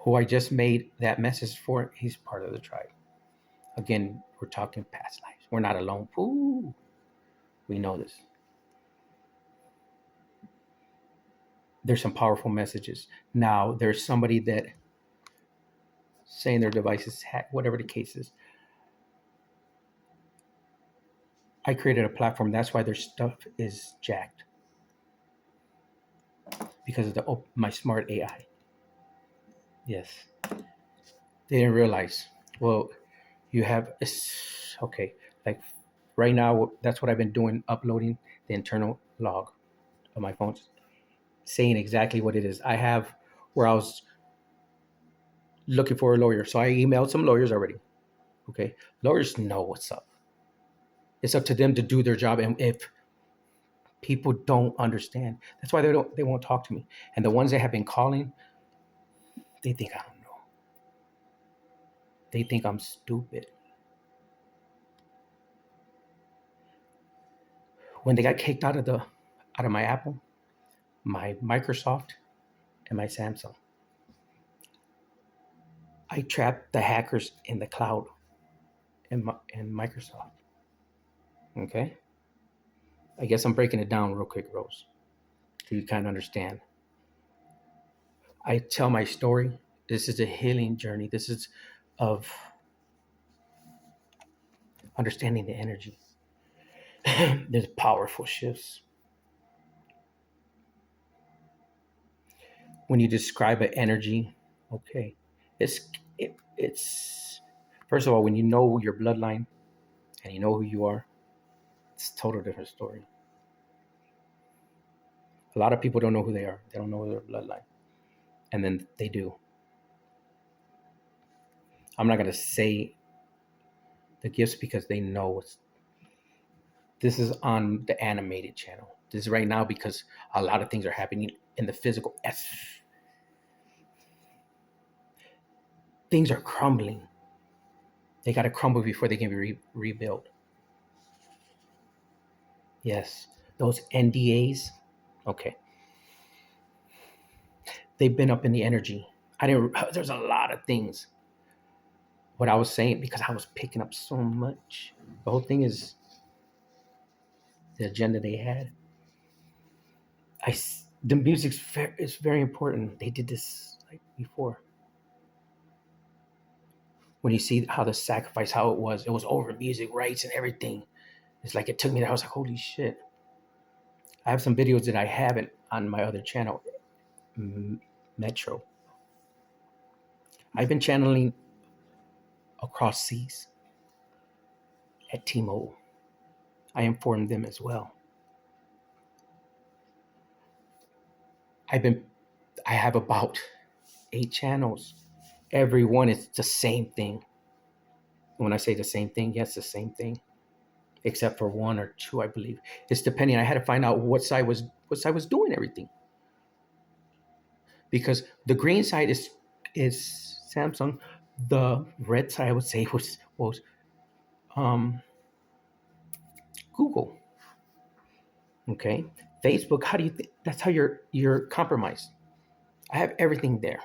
Who I just made that message for, he's part of the tribe. Again, we're talking past lives. We're not alone. Ooh, we know this. There's some powerful messages. Now, there's somebody that saying their device is hacked, whatever the case is. I created a platform. That's why their stuff is jacked. Because of my smart AI. Yes. They didn't realize. Well, you have, okay, like right now, that's what I've been doing, uploading the internal log of my phone, saying exactly what it is. I have where I was looking for a lawyer. So I emailed some lawyers already. Okay, lawyers know what's up. It's up to them to do their job, and if people don't understand, that's why they won't talk to me. And the ones that have been calling, they think I don't know. They think I'm stupid. When they got kicked out of my Apple, my Microsoft, and my Samsung, I trapped the hackers in the cloud in Microsoft. Okay, I guess I'm breaking it down real quick, Rose, so you kind of understand. I tell my story. This is a healing journey. This is of understanding the energy. There's powerful shifts. When you describe an energy, okay, it's first of all, when you know your bloodline and you know who you are, it's a total different story. A lot of people don't know who they are. They don't know their bloodline, and then they do. I'm not gonna say the gifts because they know this is on the animated channel. This is right now because a lot of things are happening in the physical. Things are crumbling. They got to crumble before they can be rebuilt. Yes, those NDAs. Okay, they've been up in the energy. I didn't. There's a lot of things. What I was saying because I was picking up so much. The whole thing is the agenda they had. The music's is very important. They did this like before. When you see how the sacrifice, how it was over music rights and everything. It's like it took me there. I was like, holy shit. I have some videos that I haven't on my other channel, Metro. I've been channeling across seas at T-Mobile. I informed them as well. I have about 8 channels. Every one is the same thing. When I say the same thing, yes, the same thing, except for 1 or 2, I believe. It's depending. I had to find out what side was doing everything, because the green side is Samsung. The red side, I would say, was Google. Okay, Facebook. How do you think? That's how you're compromised. I have everything there.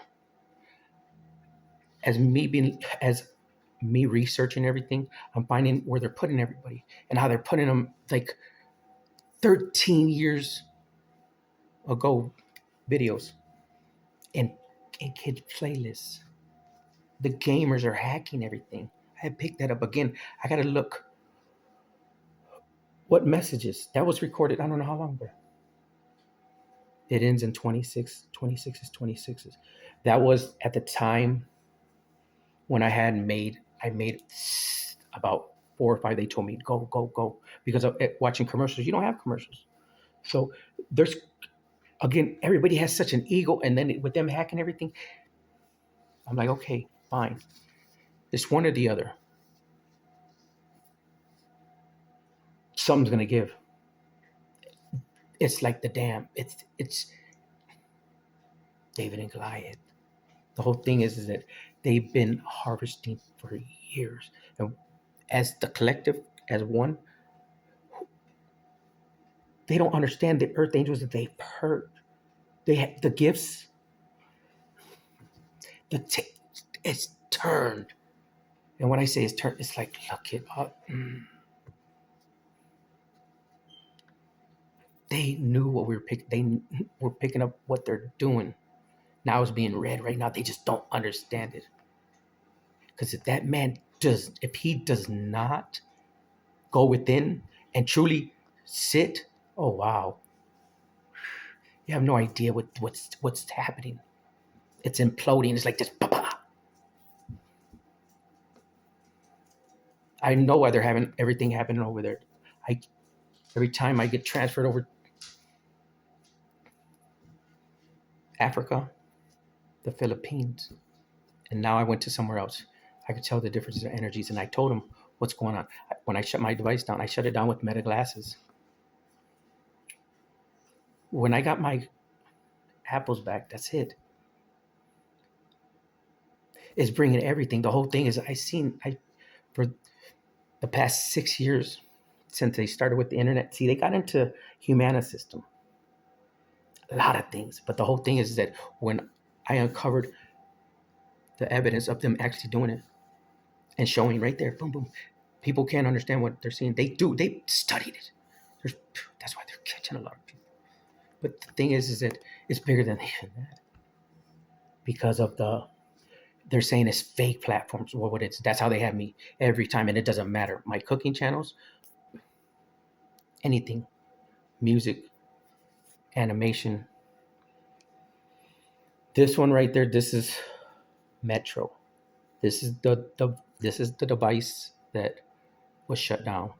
As me researching everything, I'm finding where they're putting everybody and how they're putting them like 13 years ago videos in kids playlists. The gamers are hacking everything. I picked that up again. I gotta look what messages that was recorded. I don't know how long ago. It ends in 26. 26 is 26s. That was at the time when I made about 4 or 5. They told me go, go, go, because of watching commercials. You don't have commercials. So there's, again, everybody has such an ego, and then with them hacking everything, I'm like, okay, fine. It's one or the other. Something's gonna give. It's like the dam. It's David and Goliath. The whole thing is that they've been harvesting for years, and as the collective, as one, they don't understand the earth angels that they've heard. The gifts. It's turned, and when I say it's turned, it's like look it up. They knew what we were picking. They were picking up what they're doing. Now it's being read right now. They just don't understand it. Because if he does not go within and truly sit, oh wow, you have no idea what's happening. It's imploding. It's like this. I know why they're having everything happening over there. Every time I get transferred over Africa, the Philippines, And now I went to somewhere else. I could tell the differences in energies, and I told them what's going on. When I shut my device down, I shut it down with meta glasses. When I got my apples back, that's it. It's bringing everything. The whole thing is for the past 6 years since they started with the internet. See, they got into Humana system, a lot of things, but the whole thing is that when I uncovered the evidence of them actually doing it and showing right there, boom, boom, people can't understand what they're seeing. They studied it. That's why they're catching a lot of people. But the thing is that it's bigger than even that because of they're saying it's fake platforms. Well, that's how they have me every time, and it doesn't matter. My cooking channels, anything, music, animation. This one right there, this is Metro. This is the device that was shut down.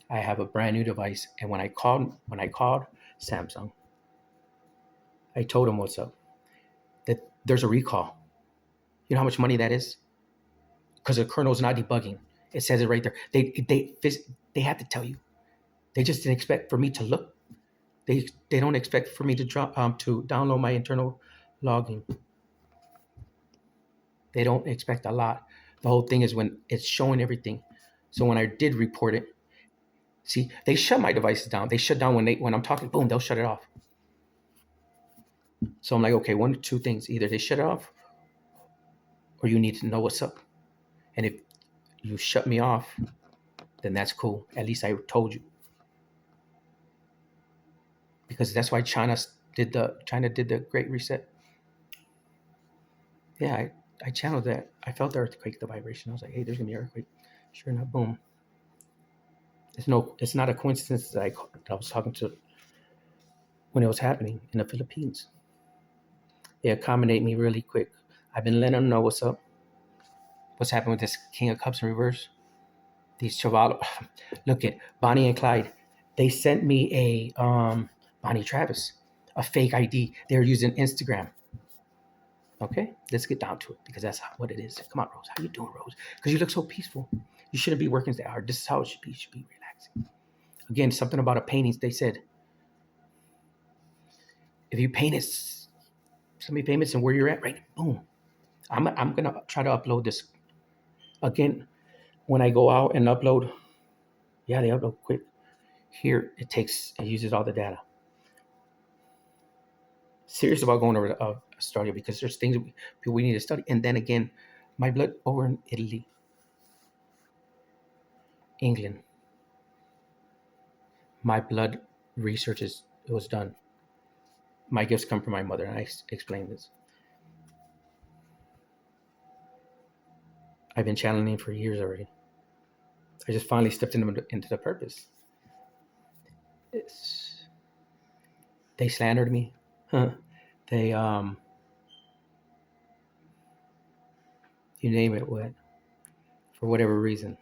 I have a brand new device, and when I called Samsung, I told them what's up. That there's a recall. You know how much money that is? Because the kernel's not debugging. It says it right there. They had to tell you. They just didn't expect for me to look. They don't expect for me to download my internal logging. They don't expect a lot. The whole thing is when it's showing everything. So when I did report it, see, they shut my devices down. They shut down when I'm talking, boom, they'll shut it off. So I'm like, okay, one or two things. Either they shut it off or you need to know what's up. And if you shut me off, then that's cool. At least I told you. Because that's why China did the Great Reset. Yeah, I channeled that. I felt the earthquake, the vibration. I was like, hey, there's gonna be an earthquake. Sure enough, boom. It's not a coincidence that I was talking to when it was happening in the Philippines. They accommodate me really quick. I've been letting them know what's up. What's happened with this King of Cups in reverse. These Chavalos. Look at Bonnie and Clyde. They sent me a Bonnie Travis, a fake ID. They're using Instagram. Okay, let's get down to it because that's what it is. Come on, Rose. How you doing, Rose? Because you look so peaceful. You shouldn't be working that hard. This is how it should be. You should be relaxing. Again, something about a painting. They said, if you paint it, somebody famous and where you're at, right? Boom. I'm gonna try to upload this. Again, when I go out and upload, yeah, they upload quick. Here, it uses all the data. Serious about going over to Australia because there's things we need to study. And then again, my blood over in Italy, England. My blood research was done. My gifts come from my mother, and I explained this. I've been channeling for years already. I just finally stepped into the purpose. They slandered me. They you name it, what, for whatever reason.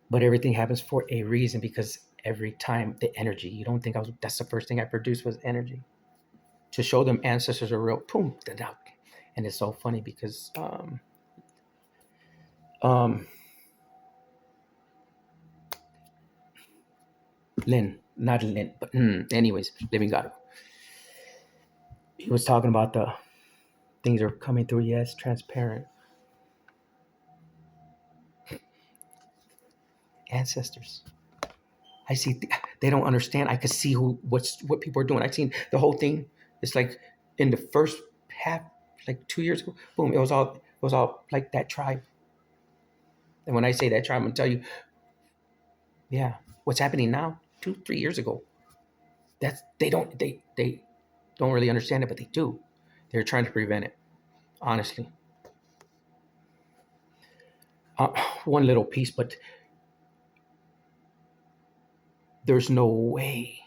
But everything happens for a reason because every time the energy, you don't think that's the first thing I produced was energy. To show them ancestors are real, boom, and it's so funny because not Lynn, but anyways, Living God. He was talking about the things are coming through. Yes, transparent. Ancestors. I see. They don't understand. I could see what people are doing. I've seen the whole thing. It's like in the first half, like 2 years ago. Boom! It was all like that tribe. And when I say that tribe, I'm gonna tell you, yeah, what's happening now? 2-3 years ago. They don't really understand it, but they do. They're trying to prevent it. Honestly, one little piece, but there's no way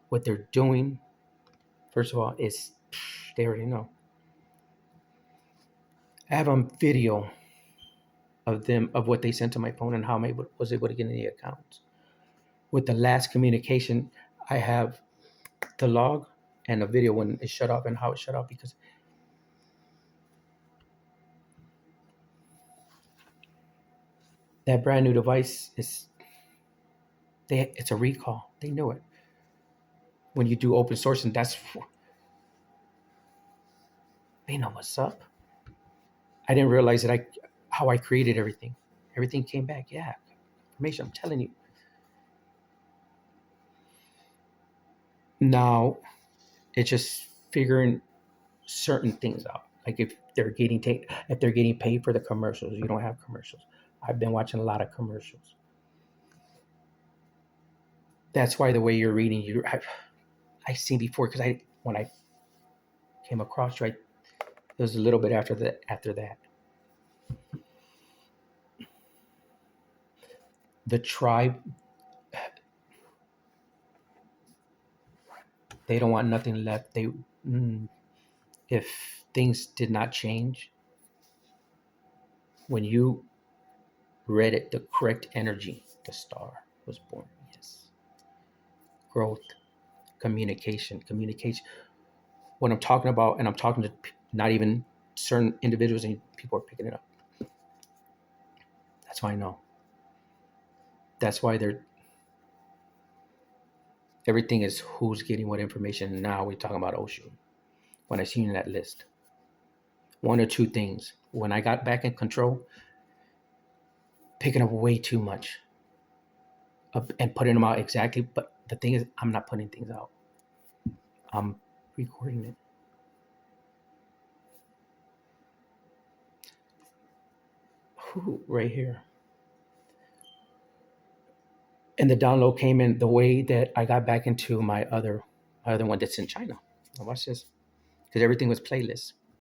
what they're doing. First of all, they already know. I have a video of what they sent to my phone and how I was able to get in the accounts. With the last communication, I have the log and a video when it shut off and how it shut off, because that brand new device it's a recall. They knew it. When you do open source, and they know what's up. I didn't realize that how I created everything. Everything came back. Yeah, information. I'm telling you. Now it's just figuring certain things out. Like if they're getting paid for the commercials, you don't have commercials. I've been watching a lot of commercials. That's why the way you're reading, I've seen before, because when I came across you, it was a little bit after that. The tribe, they don't want nothing left. If things did not change, when you read it, the correct energy, the star was born. Yes. Growth, communication. What I'm talking about, and I'm talking to not even certain individuals, and people are picking it up. That's why I know. That's why everything is who's getting what information. Now we're talking about Oshu. When I seen that list, one or two things. When I got back in control, picking up way too much and putting them out exactly. But the thing is, I'm not putting things out. I'm recording it. Right here. And the download came in the way that I got back into my other one that's in China. Now watch this, because everything was playlists.